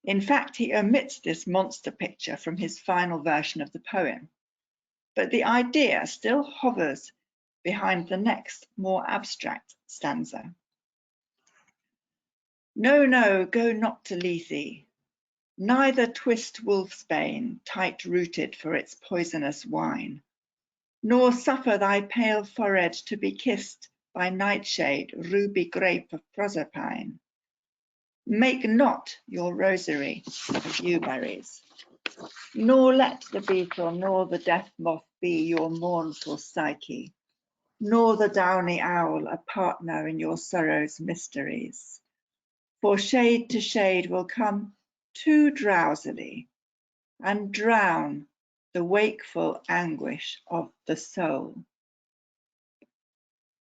In fact, he omits this monster picture from his final version of the poem, but the idea still hovers behind the next, more abstract stanza. "No, no, go not to Lethe, neither twist wolfsbane tight-rooted for its poisonous wine, nor suffer thy pale forehead to be kissed by nightshade, ruby grape of Proserpine. Make not your rosary of yewberries, nor let the beetle nor the death moth be your mournful Psyche, nor the downy owl a partner in your sorrow's mysteries. For shade to shade will come too drowsily and drown the wakeful anguish of the soul."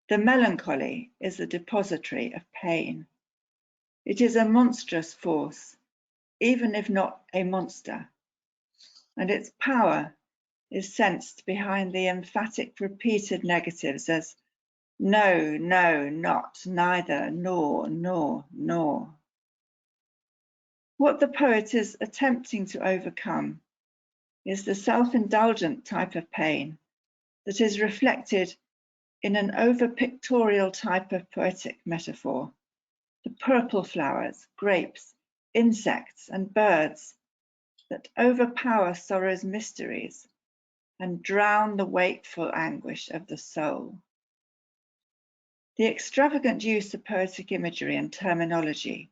The melancholy is a depository of pain. It is a monstrous force, even if not a monster, and its power is sensed behind the emphatic repeated negatives as no, no, not, neither, nor, nor. What the poet is attempting to overcome is the self-indulgent type of pain that is reflected in an over-pictorial type of poetic metaphor. The purple flowers, grapes, insects, and birds that overpower sorrow's mysteries and drown the wakeful anguish of the soul. The extravagant use of poetic imagery and terminology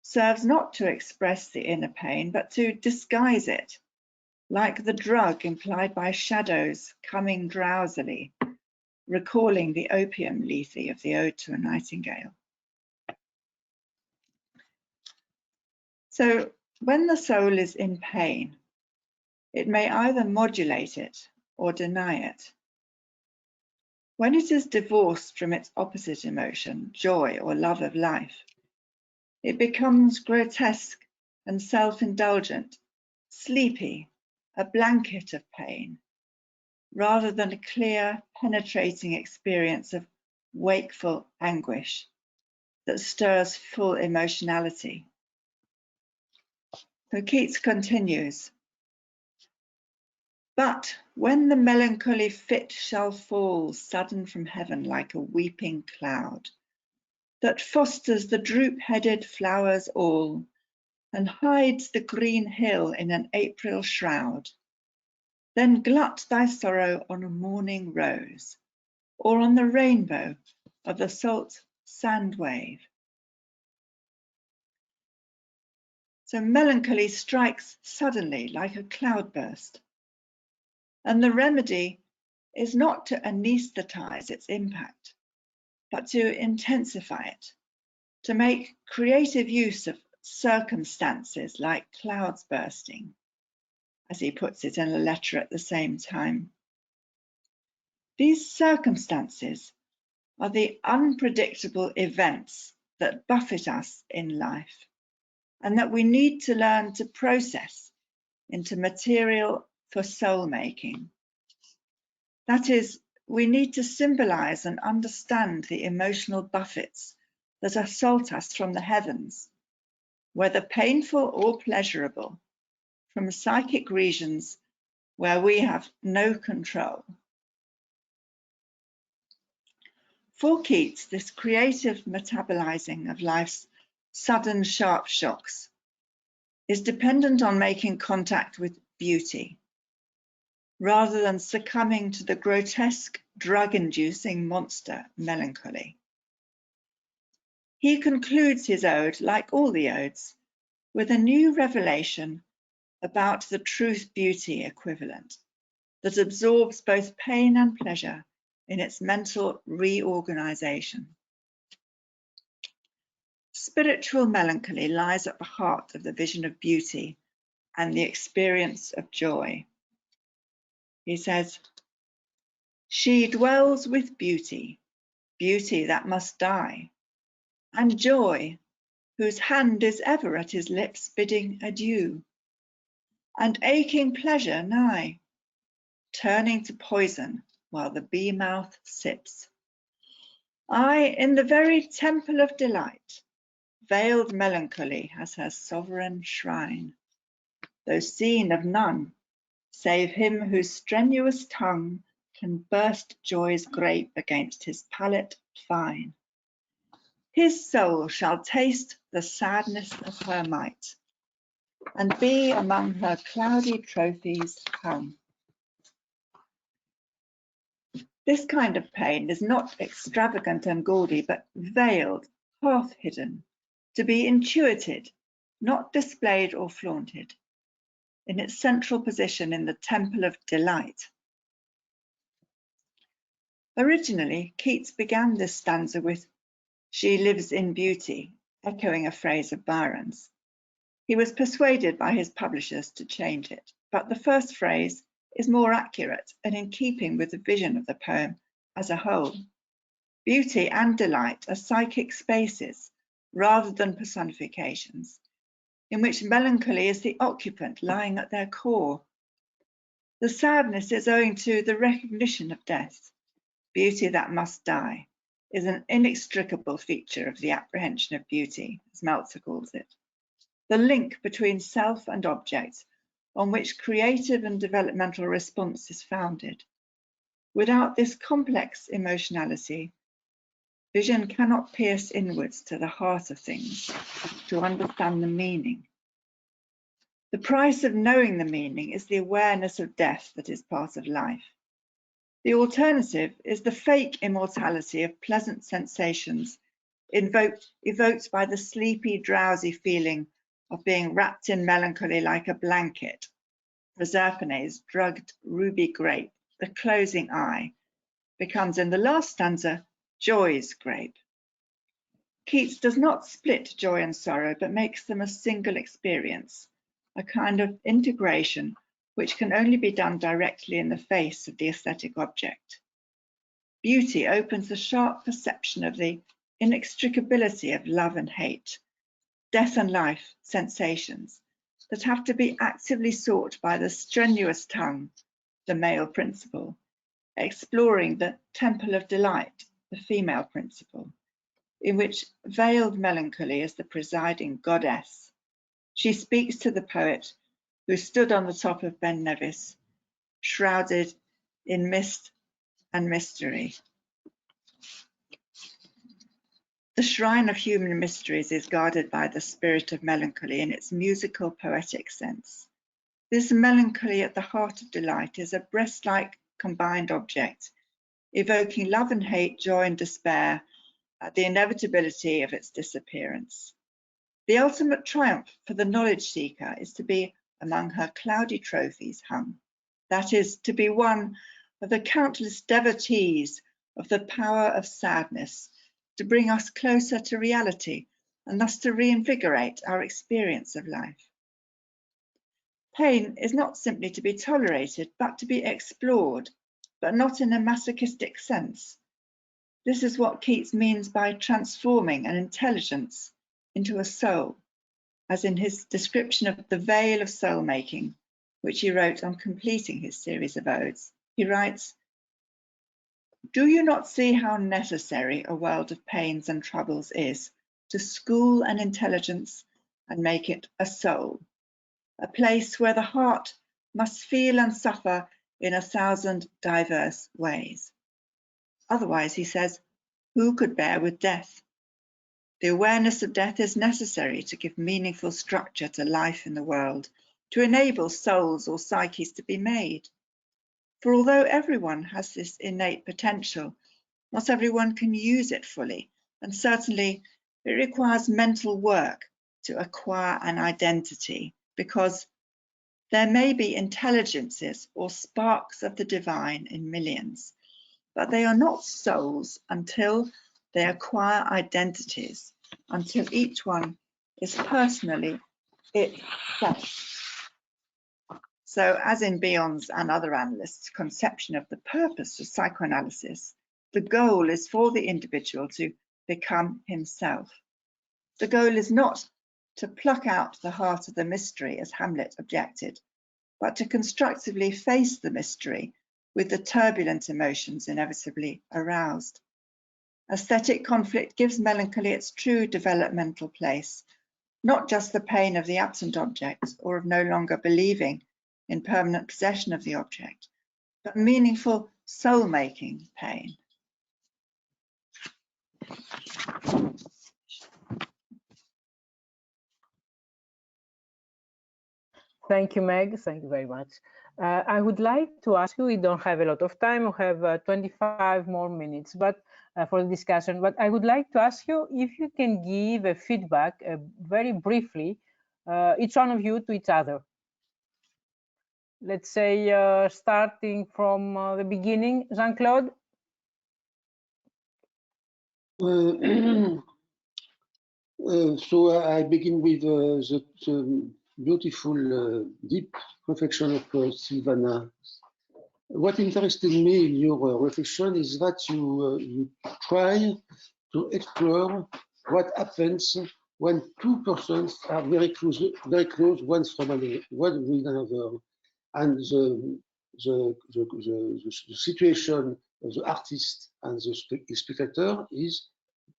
serves not to express the inner pain, but to disguise it, like the drug implied by shadows coming drowsily, recalling the opium lethe of the Ode to a Nightingale. So when the soul is in pain, it may either modulate it or deny it. When it is divorced from its opposite emotion, joy or love of life, it becomes grotesque and self-indulgent, sleepy, a blanket of pain, rather than a clear, penetrating experience of wakeful anguish that stirs full emotionality. So Keats continues, but when the melancholy fit shall fall sudden from heaven like a weeping cloud, that fosters the droop-headed flowers all, and hides the green hill in an April shroud, then glut thy sorrow on a morning rose, or on the rainbow of the salt sand wave. So melancholy strikes suddenly like a cloudburst, and the remedy is not to anesthetize its impact, but to intensify it, to make creative use of circumstances like clouds bursting, as he puts it in a letter at the same time. These circumstances are the unpredictable events that buffet us in life, and that we need to learn to process into material for soul making. That is, we need to symbolize and understand the emotional buffets that assault us from the heavens, whether painful or pleasurable, from psychic regions where we have no control. For Keats, this creative metabolizing of life's sudden sharp shocks is dependent on making contact with beauty, rather than succumbing to the grotesque, drug-inducing monster melancholy. He concludes his ode, like all the odes, with a new revelation about the truth-beauty equivalent that absorbs both pain and pleasure in its mental reorganization. Spiritual melancholy lies at the heart of the vision of beauty and the experience of joy. He says, she dwells with beauty, beauty that must die, and joy, whose hand is ever at his lips bidding adieu, and aching pleasure nigh, turning to poison while the bee-mouth sips. Aye, in the very temple of delight, veiled melancholy has her sovereign shrine, though seen of none, save him whose strenuous tongue can burst joy's grape against his palate fine. His soul shall taste the sadness of her might, and be among her cloudy trophies hung. This kind of pain is not extravagant and gaudy, but veiled, half hidden, to be intuited, not displayed or flaunted, in its central position in the temple of delight. Originally, Keats began this stanza with, she lives in beauty, echoing a phrase of Byron's. He was persuaded by his publishers to change it, but the first phrase is more accurate and in keeping with the vision of the poem as a whole. Beauty and delight are psychic spaces rather than personifications, in which melancholy is the occupant lying at their core. The sadness is owing to the recognition of death. Beauty that must die is an inextricable feature of the apprehension of beauty, as Meltzer calls it. The link between self and object on which creative and developmental response is founded. Without this complex emotionality, vision cannot pierce inwards to the heart of things to understand the meaning. The price of knowing the meaning is the awareness of death that is part of life. The alternative is the fake immortality of pleasant sensations evoked by the sleepy, drowsy feeling of being wrapped in melancholy like a blanket. Proserpine's drugged ruby grape, the closing eye, becomes in the last stanza, joy's grape. Keats does not split joy and sorrow, but makes them a single experience, a kind of integration which can only be done directly in the face of the aesthetic object. Beauty opens the sharp perception of the inextricability of love and hate, death and life sensations that have to be actively sought by the strenuous tongue, the male principle, exploring the temple of delight, the female principle, in which veiled melancholy is the presiding goddess. She speaks to the poet who stood on the top of Ben Nevis, shrouded in mist and mystery. The shrine of human mysteries is guarded by the spirit of melancholy in its musical, poetic sense. This melancholy at the heart of delight is a breast-like combined object, evoking love and hate, joy and despair at the inevitability of its disappearance. The ultimate triumph for the knowledge seeker is to be among her cloudy trophies hung, that is, to be one of the countless devotees of the power of sadness, to bring us closer to reality and thus to reinvigorate our experience of life. Pain is not simply to be tolerated, but to be explored, but not in a masochistic sense. This is what Keats means by transforming an intelligence into a soul, as in his description of the veil of soul-making, which he wrote on completing his series of odes. He writes, "Do you not see how necessary a world of pains and troubles is to school an intelligence and make it a soul, a place where the heart must feel and suffer in 1,000 diverse ways? Otherwise," he says, "who could bear with death? The awareness of death is necessary to give meaningful structure to life in the world, to enable souls or psyches to be made. For although everyone has this innate potential, not everyone can use it fully, and certainly it requires mental work to acquire an identity, because there may be intelligences or sparks of the divine in millions, but they are not souls until they acquire identities, until each one is personally itself." So, as in Bion's and other analysts' conception of the purpose of psychoanalysis, the goal is for the individual to become himself. The goal is not to pluck out the heart of the mystery, as Hamlet objected, but to constructively face the mystery with the turbulent emotions inevitably aroused. Aesthetic conflict gives melancholy its true developmental place, not just the pain of the absent object or of no longer believing in permanent possession of the object, but meaningful soul-making pain. Thank you, Meg. Thank you very much. I would like to ask you, we don't have a lot of time, we have 25 more minutes for the discussion, but I would like to ask you if you can give a feedback very briefly, each one of you to each other. Let's say starting from the beginning, Jean-Claude. So I begin with the beautiful, deep reflection of Silvana. What interested me in your reflection is that you try to explore what happens when two persons are very close one with another, and the situation of the artist and the spectator is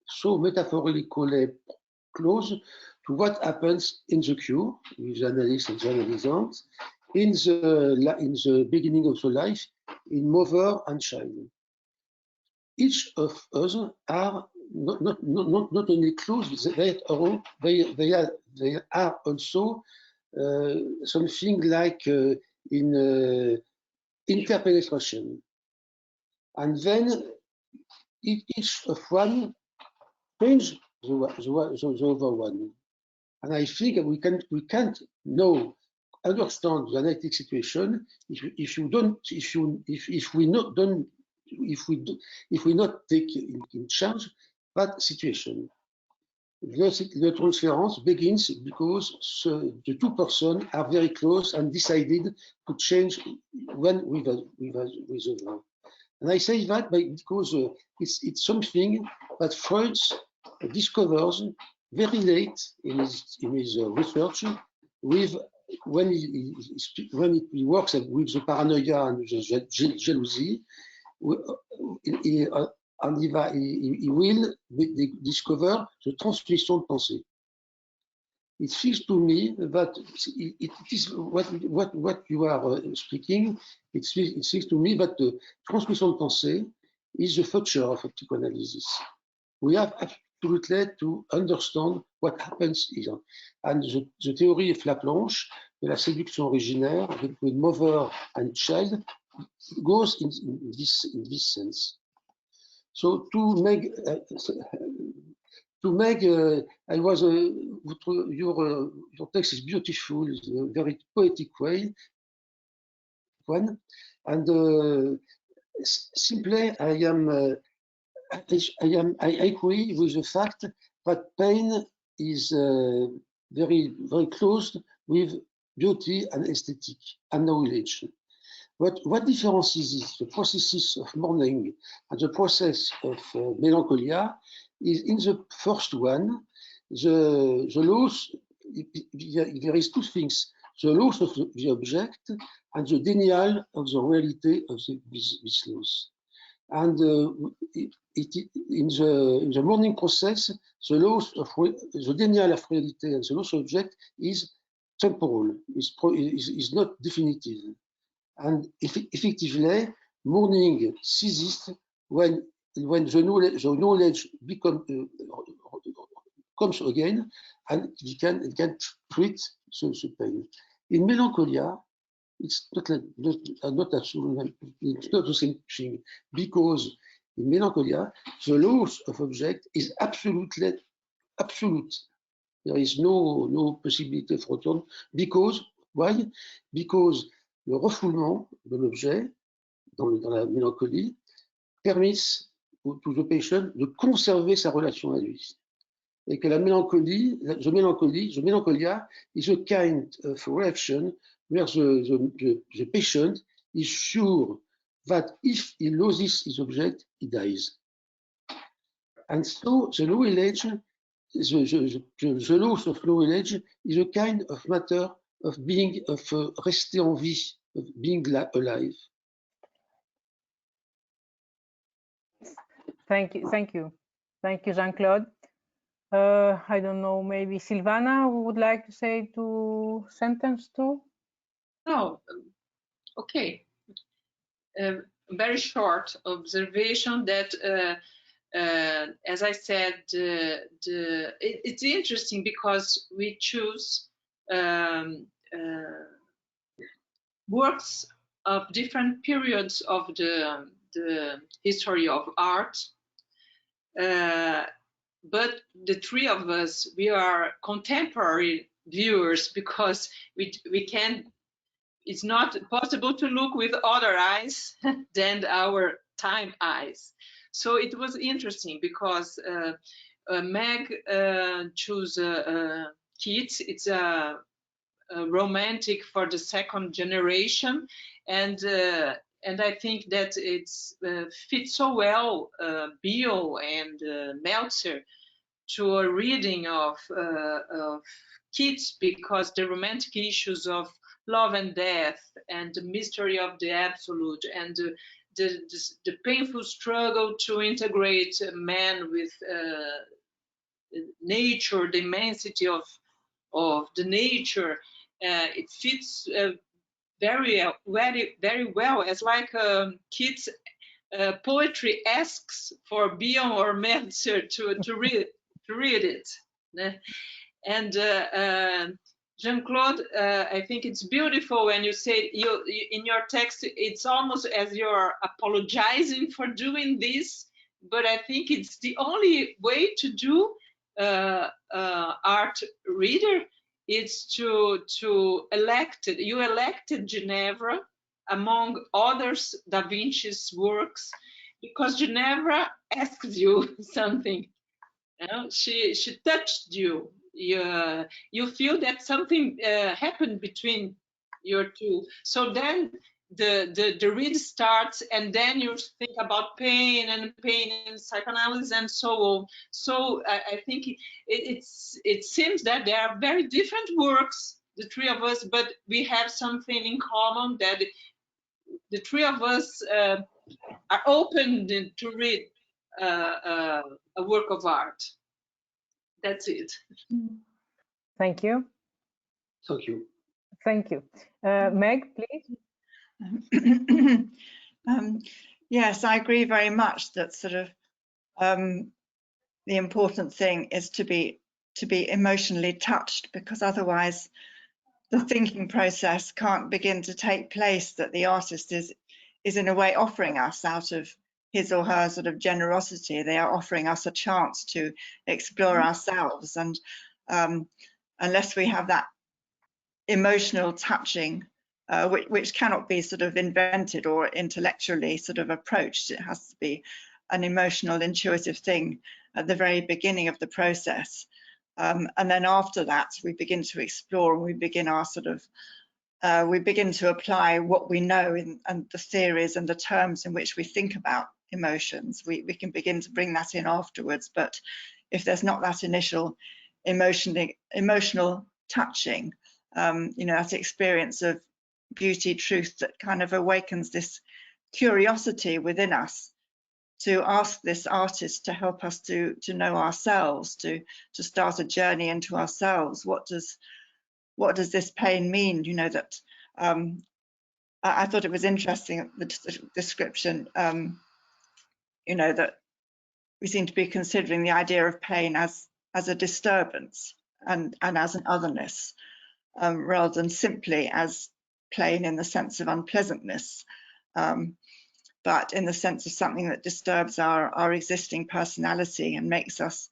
so metaphorically close to what happens in the queue with the analyst and the analysant in the beginning of the life in mother and child. Each of us are not only close, they are also something like in interpenetration, and then each of one change the other one. And I think we can't understand the analytic situation if we not take in charge that situation. The transference begins because the two persons are very close and decided to change one with another. And I say that because it's something that Freud discovers very late in his research with when he works with the paranoia and the jealousy, and he will discover the transmission de pensée. It feels to me that it is what you are speaking. It feels to me that the transmission de pensée is the future of psychoanalysis. We have absolutely to understand what happens here. And the theory of la planche, de la séduction originaire between mother and child, goes in this sense. So to Meg, I was your text is beautiful, it's a very poetic way, and simply I agree with the fact that pain is very close with beauty and aesthetic and knowledge. But what difference is this? The processes of mourning and the process of melancholia is in the first one, the loss, there is two things, the loss of the object and the denial of the reality of this loss. And in the mourning process, the loss of the denial of reality and the loss of object is temporal, is not definitive. And effectively, mourning ceases when the knowledge comes again, and it can treat the pain. In melancholia, it's not the same thing, because in melancholia, the loss of object is absolute. There is no possibility of return. Because, why? Because le refoulement de l'objet dans la mélancolie permet to the patient de conserver sa relation à lui. Et que la mélancolia is a kind of reaction where the patient is sure that if he loses his object, he dies. And so the knowledge, the loss of knowledge is a kind of matter of being, of rester en vie, of being alive. Thank you, Jean-Claude. I don't know, maybe Silvana would like to say two sentences too? Oh, okay. Very short observation that, as I said, it's interesting because we choose works of different periods of the history of art. But the three of us, we are contemporary viewers because we can, it's not possible to look with other eyes than our time eyes. So it was interesting because Meg chose Keats. It's a romantic for the second generation, and I think that it's fits so well Beale and Meltzer to a reading of Keats, because the romantic issues of love and death and the mystery of the absolute and the painful struggle to integrate man with nature, the immensity of the nature, it fits very well. As like Keats poetry asks for Bion or Meltzer to read it. And Jean-Claude, I think it's beautiful when you say in your text, it's almost as you're apologizing for doing this, but I think it's the only way to do art reader. It's to elected, you elected Ginevra among others Da Vinci's works, because Ginevra asks you something. You know, she touched you. You feel that something happened between your two. So then the read starts, and then you think about pain and psychoanalysis and so on. So I think it seems that there are very different works, the three of us, but we have something in common, that the three of us are open to read a work of art. That's it. Thank you. Thank you. Thank you. Meg, please. Yes, I agree very much that sort of the important thing is to be emotionally touched, because otherwise the thinking process can't begin to take place that the artist is in a way offering us out of his or her sort of generosity. They are offering us a chance to explore ourselves, and unless we have that emotional touching, which cannot be sort of invented or intellectually sort of approached, it has to be an emotional, intuitive thing at the very beginning of the process. And then after that, we begin to explore, and we begin our sort of, we begin to apply what we know and the theories and the terms in which we think about emotions. We can begin to bring that in afterwards. But if there's not that initial emotional touching, you know, that experience of beauty, truth, that kind of awakens this curiosity within us to ask this artist to help us to know ourselves, to start a journey into ourselves. What does this pain mean? You know, that I thought it was interesting, the description, you know, that we seem to be considering the idea of pain as a disturbance and as an otherness, rather than simply as plain in the sense of unpleasantness, but in the sense of something that disturbs our existing personality and makes us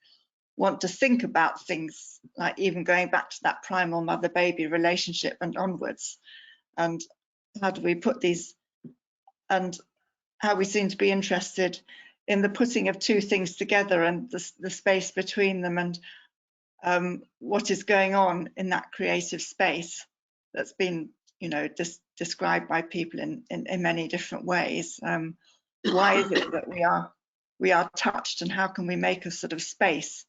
want to think about things, like even going back to that primal mother-baby relationship and onwards. And how do we put these, and how we seem to be interested in the putting of two things together and the space between them, and what is going on in that creative space that's been, you know, described by people in many different ways. Why is it that we are touched, and how can we make a sort of space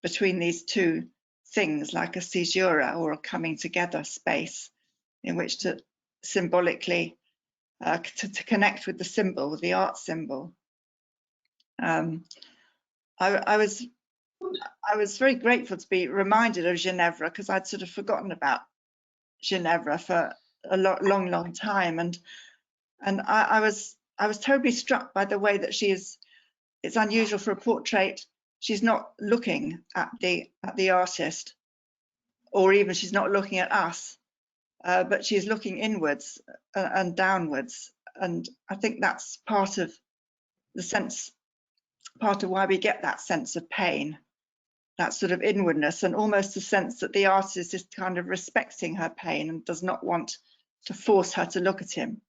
between these two things, like a caesura or a coming together space, in which to symbolically to connect with the symbol, with the art symbol. I was very grateful to be reminded of Ginevra, because I'd sort of forgotten about Ginevra for a long time, and I was terribly struck by the way that she is. It's unusual for a portrait. She's not looking at the artist, or even she's not looking at us, but she's looking inwards and downwards, and I think that's part of the sense, part of why we get that sense of pain, that sort of inwardness, and almost a sense that the artist is kind of respecting her pain and does not want to force her to look at him.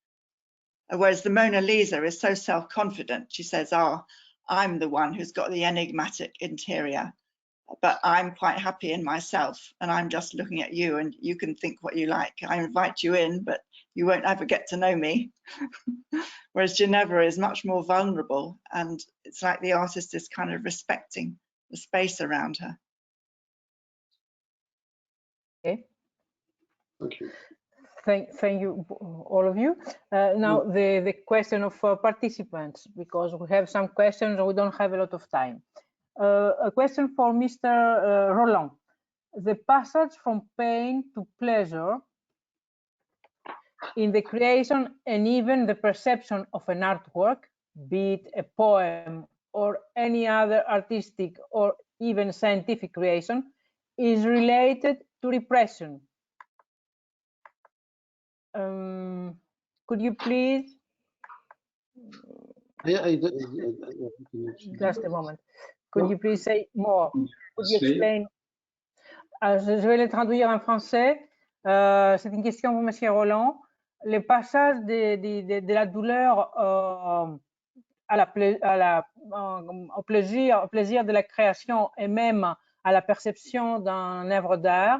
Whereas the Mona Lisa is so self-confident. She says, "Oh, I'm the one who's got the enigmatic interior, but I'm quite happy in myself, and I'm just looking at you, and you can think what you like. I invite you in, but you won't ever get to know me." Whereas Ginevra is much more vulnerable, and it's like the artist is kind of respecting the space around her. Okay. Thank you. Thank you, all of you. Now the question of participants, because we have some questions and we don't have a lot of time. A question for Mr. Roland. The passage from pain to pleasure in the creation and even the perception of an artwork, be it a poem or any other artistic or even scientific creation, is related to repression. Could you please, just a moment, could you please say more? Could you explain? Je vais le traduire en français. C'est une question pour Monsieur Roland. Le passage de la douleur au plaisir de la création et même à la perception d'une œuvre d'art,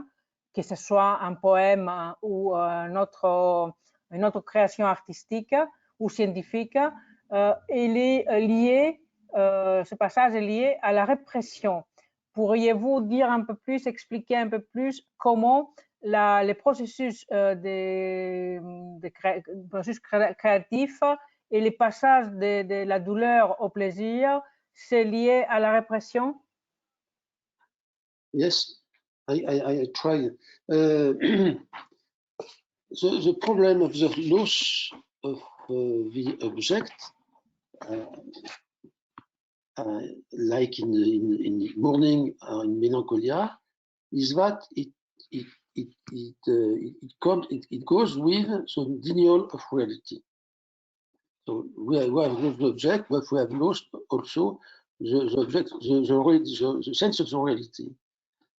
que ce soit un poème ou un autre une autre création artistique ou scientifique, il est lié, ce passage est lié à la répression. Pourriez-vous dire un peu plus, expliquer un peu plus comment les processus, processus créatifs et les passages de la douleur au plaisir, c'est lié à la répression? Yes, I try. The problem of the loss of the object, like in mourning or in melancholia, is that it goes with some denial of reality. So we have lost the object, but we have lost also the object, the sense of the reality.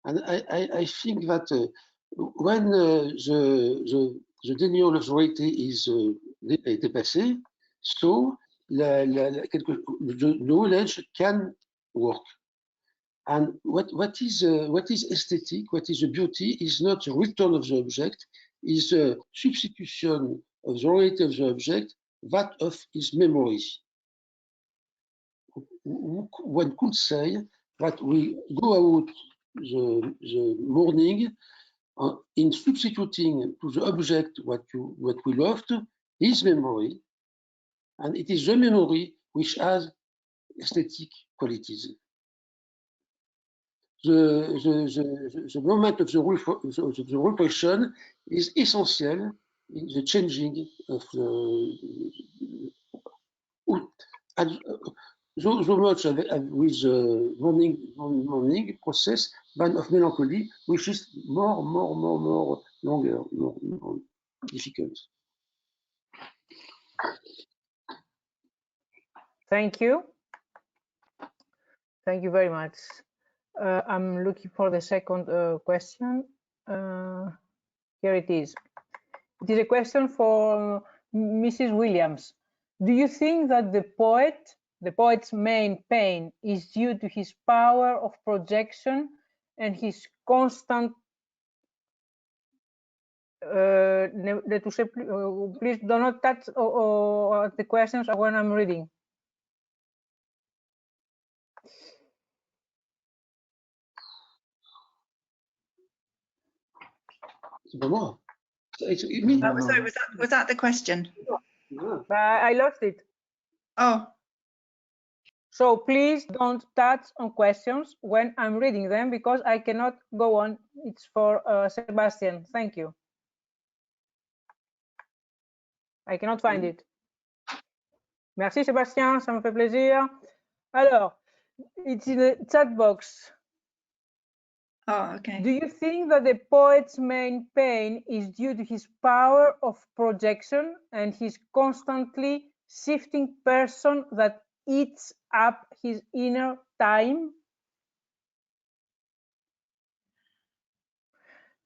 And I think that when the denial of reality is dépassé, so the knowledge can work. And what is aesthetic, what is the beauty, is not the return of the object, is a substitution of the reality of the object, that of his memory. One could say that we go out the mourning in substituting to the object what we loved, his memory, and it is the memory which has aesthetic qualities. The moment of the repression is essential in the changing of so much with the mourning process than of melancholy, which is more longer, more difficult. Thank you. Thank you very much. I'm looking for the second question. Here it is. It is a question for Mrs. Williams. Do you think that the poet's main pain is due to his power of projection and his constant please do not touch the questions when I'm reading. Was that the question? I lost it. Oh. So please don't touch on questions when I'm reading them because I cannot go on. It's for Sebastian. Thank you. I cannot find it. Merci Sébastien, ça me fait plaisir. Alors, it's in the chat box. Oh, okay. Do you think that the poet's main pain is due to his power of projection and his constantly shifting person that eats up his inner time?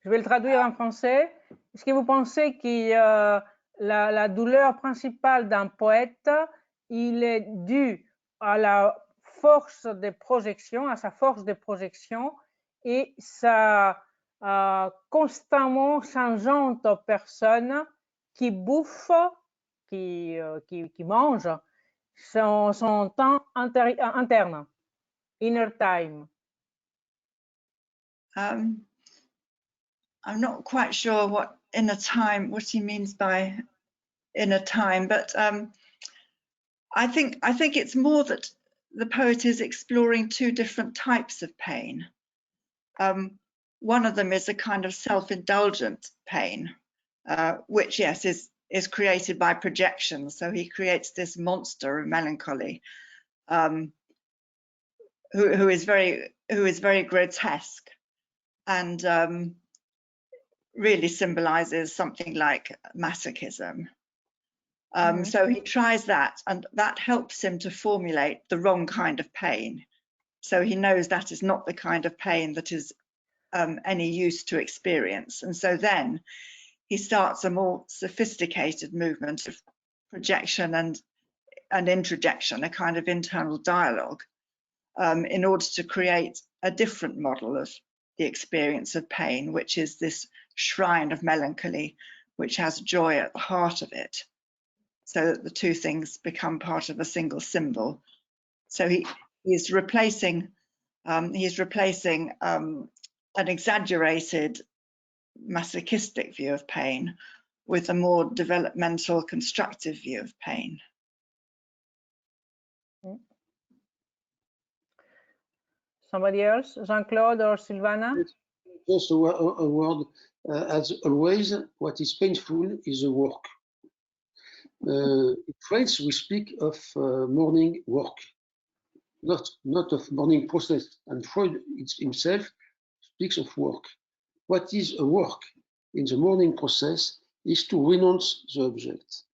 Je vais le traduire en français. Est-ce que vous pensez que la douleur principale d'un poète, il est dû à la force de projection, à sa force de projection et sa constamment changeante personne qui bouffe, qui mange son temps interne, inner time? I'm not quite sure what he means by inner time, but I think it's more that the poet is exploring two different types of pain. One of them is a kind of self-indulgent pain, which, yes, is created by projection. So he creates this monster of melancholy, who is very grotesque and really symbolizes something like masochism. So he tries that, and that helps him to formulate the wrong kind of pain. So he knows that is not the kind of pain that is any use to experience. And so then he starts a more sophisticated movement of projection and introjection, a kind of internal dialogue, in order to create a different model of the experience of pain, which is this shrine of melancholy, which has joy at the heart of it, so that the two things become part of a single symbol. So he's replacing an exaggerated masochistic view of pain with a more developmental, constructive view of pain. Somebody else, Jean-Claude or Silvana? Just a word. As always, what is painful is a work. In French, we speak of morning work, not of morning process. And Freud himself speaks of work. What is a work in the morning process is to renounce the object.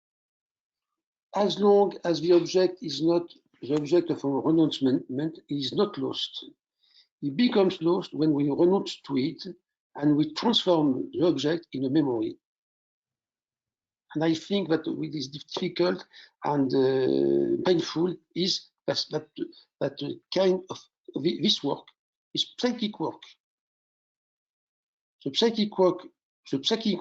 As long as the object is not the object of our renouncement, it is not lost. It becomes lost when we renounce to it and we transform the object in a memory. And I think that what is difficult and painful is that kind of this work is psychic work. The psychic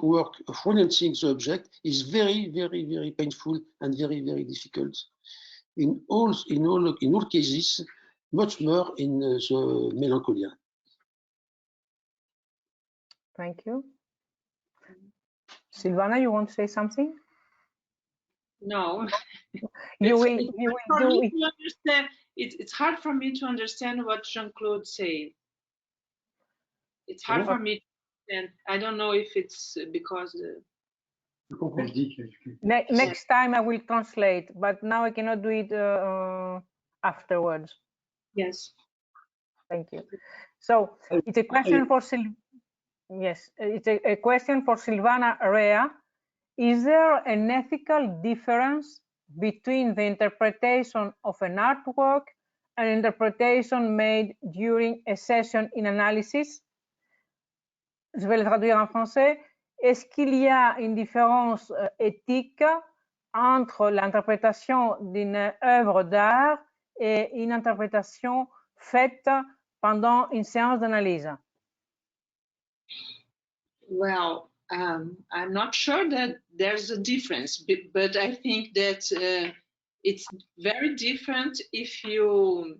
work of renouncing the object is very, very, very painful and very, very difficult. In all cases, much more in the Melancholy. Thank you. Silvana, you want to say something? No. You will do it. It's hard for me to understand what Jean-Claude said. It's hard for me to understand. I don't know if it's because... Next time I will translate, but now I cannot do it afterwards. Yes. Thank you. So it's a question for it's a question for Silvana Rea. Is there an ethical difference between the interpretation of an artwork and interpretation made during a session in analysis? Je vais le traduire en français. Est-ce qu'il y a une différence éthique entre l'interprétation d'une œuvre d'art et une interprétation faite pendant une séance d'analyse? Well, I'm not sure that there's a difference, but I think that it's very different if you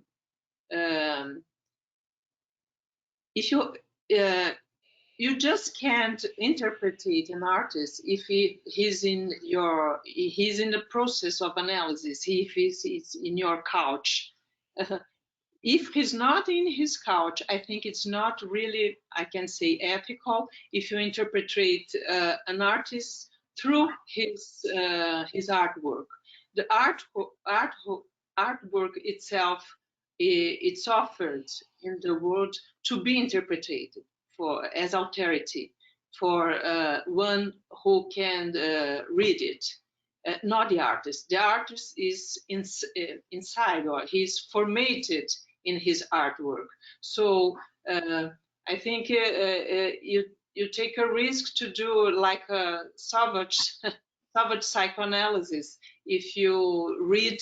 you just can't interpret an artist if he's in the process of analysis, if he's in your couch. If he's not in his couch, I think it's not really, I can say, ethical if you interpret an artist through his artwork. The artwork itself, it's offered in the world to be interpreted as authority for one who can read it. Not the artist. The artist is inside, or he's formatted in his artwork. So I think you take a risk to do like a savage psychoanalysis if you read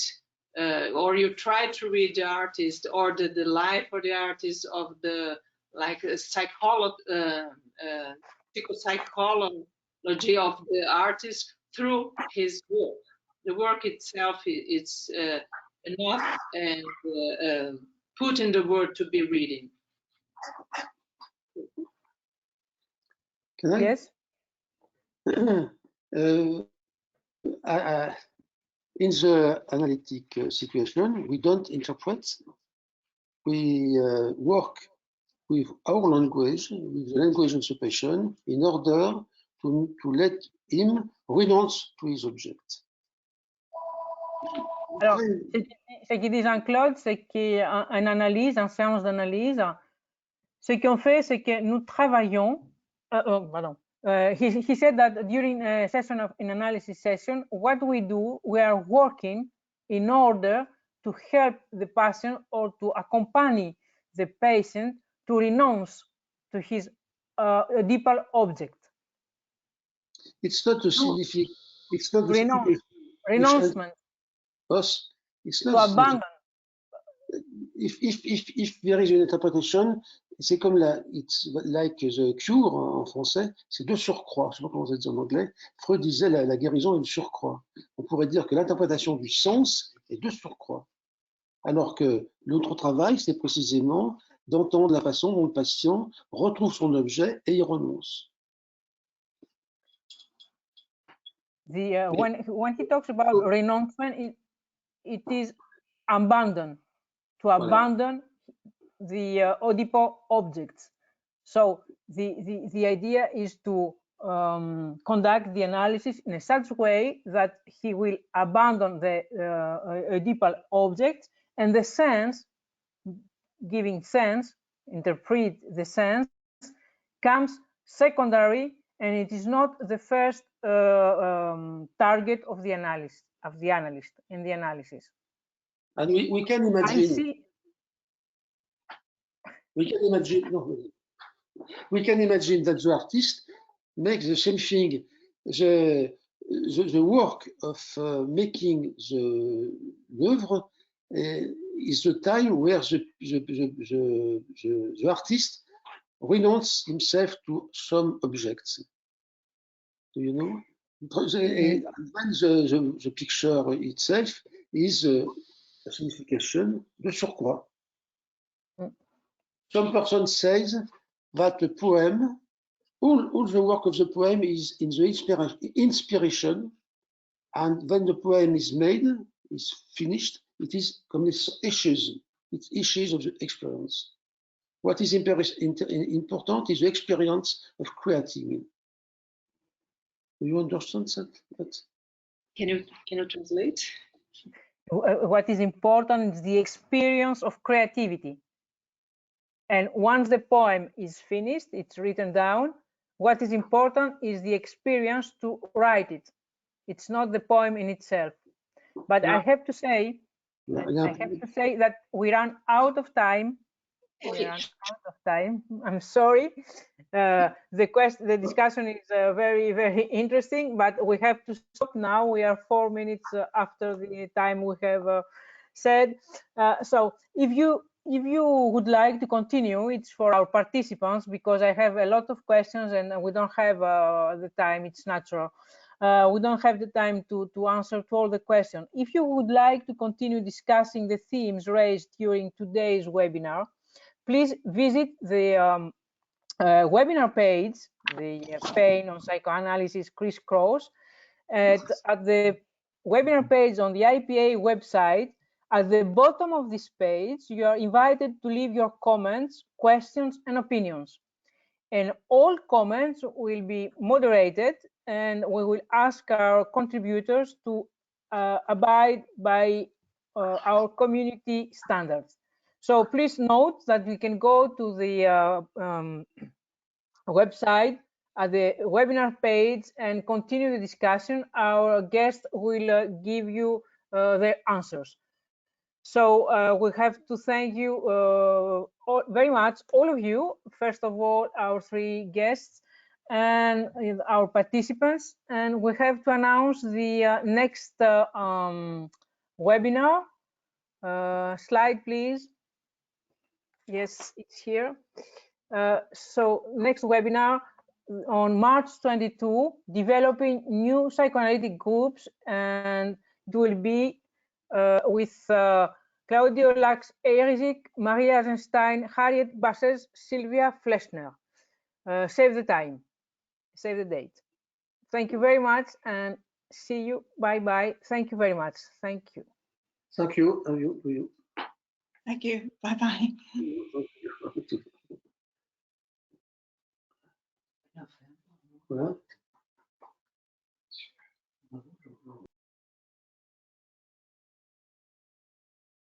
or you try to read the artist or the life of the artist of the psychopsychology of the artist through his work. The work itself is enough and put in the word to be reading. Can I? Yes. In the analytic situation, we don't interpret. We work with our language, with the language of the patient, in order to let him renounce to his object. Alors, ce qu'il dit Jean-Claude, c'est qu'en analyse, en séance d'analyse, ce qu'on fait, c'est que nous travaillons. He said that during a session of an analysis session, what we do, we are working in order to help the patient or to accompany the patient to renounce to his deeper object. It's not a significant. It's not renouncement. It's To not. abandon. If there is an interpretation, c'est comme it's like the cure en français, c'est de surcroît. Je ne sais pas comment ça dit en anglais. Freud disait la guérison est de surcroît. On pourrait dire que l'interprétation du sens est de surcroît. Alors que l'autre travail, c'est précisément d'entendre la façon dont le patient retrouve son objet et y renonce. When he talks about renouncement, it is abandon, to abandon the Oedipo objects. So the idea is to conduct the analysis in a such way that he will abandon the Oedipal objects, and the sense, giving sense, interpret the sense, comes secondary, and it is not the first target of the analyst, in the analysis. And we can imagine. We can imagine. No, we can imagine that the artist makes the same thing. The work of making l'œuvre is the time where the artist renounces himself to some objects. Do you know? And when the picture itself is a signification de surcroît. Some person says that the poem, all the work of the poem is in the inspiration, and when the poem is made, is finished, it is issues. It's issues of the experience. What is important is the experience of creating. Do you understand that? Can you translate? What is important is the experience of creativity. And once the poem is finished, it's written down, what is important is the experience to write it. It's not the poem in itself. But yeah. I have to say that we ran out of time. I'm sorry. The discussion is very, very interesting, but we have to stop now. We are 4 minutes after the time we have said. So if you would like to continue, it's for our participants, because I have a lot of questions and we don't have the time. It's natural. We don't have the time to answer to all the questions. If you would like to continue discussing the themes raised during today's webinar, please visit the webinar page, the Pain on Psychoanalysis Crisscross, at the webinar page on the IPA website. At the bottom of this page, you are invited to leave your comments, questions, and opinions. And all comments will be moderated, and we will ask our contributors to abide by our community standards. So please note that you can go to the website at the webinar page and continue the discussion. Our guests will give you their answers. So we have to thank you very much, all of you. First of all, our 3 guests and our participants. And we have to announce the next webinar. Slide, please. Yes, it's here. So next webinar on March 22, developing new psychoanalytic groups, and it will be with Claudio Lax-Ehrich, Maria Eisenstein, Harriet Basses, Sylvia Fleshner. Save the time, save the date. Thank you very much, and see you. Bye-bye. Thank you very much. Thank you. Thank you. You. Thank you. Bye-bye. Voilà.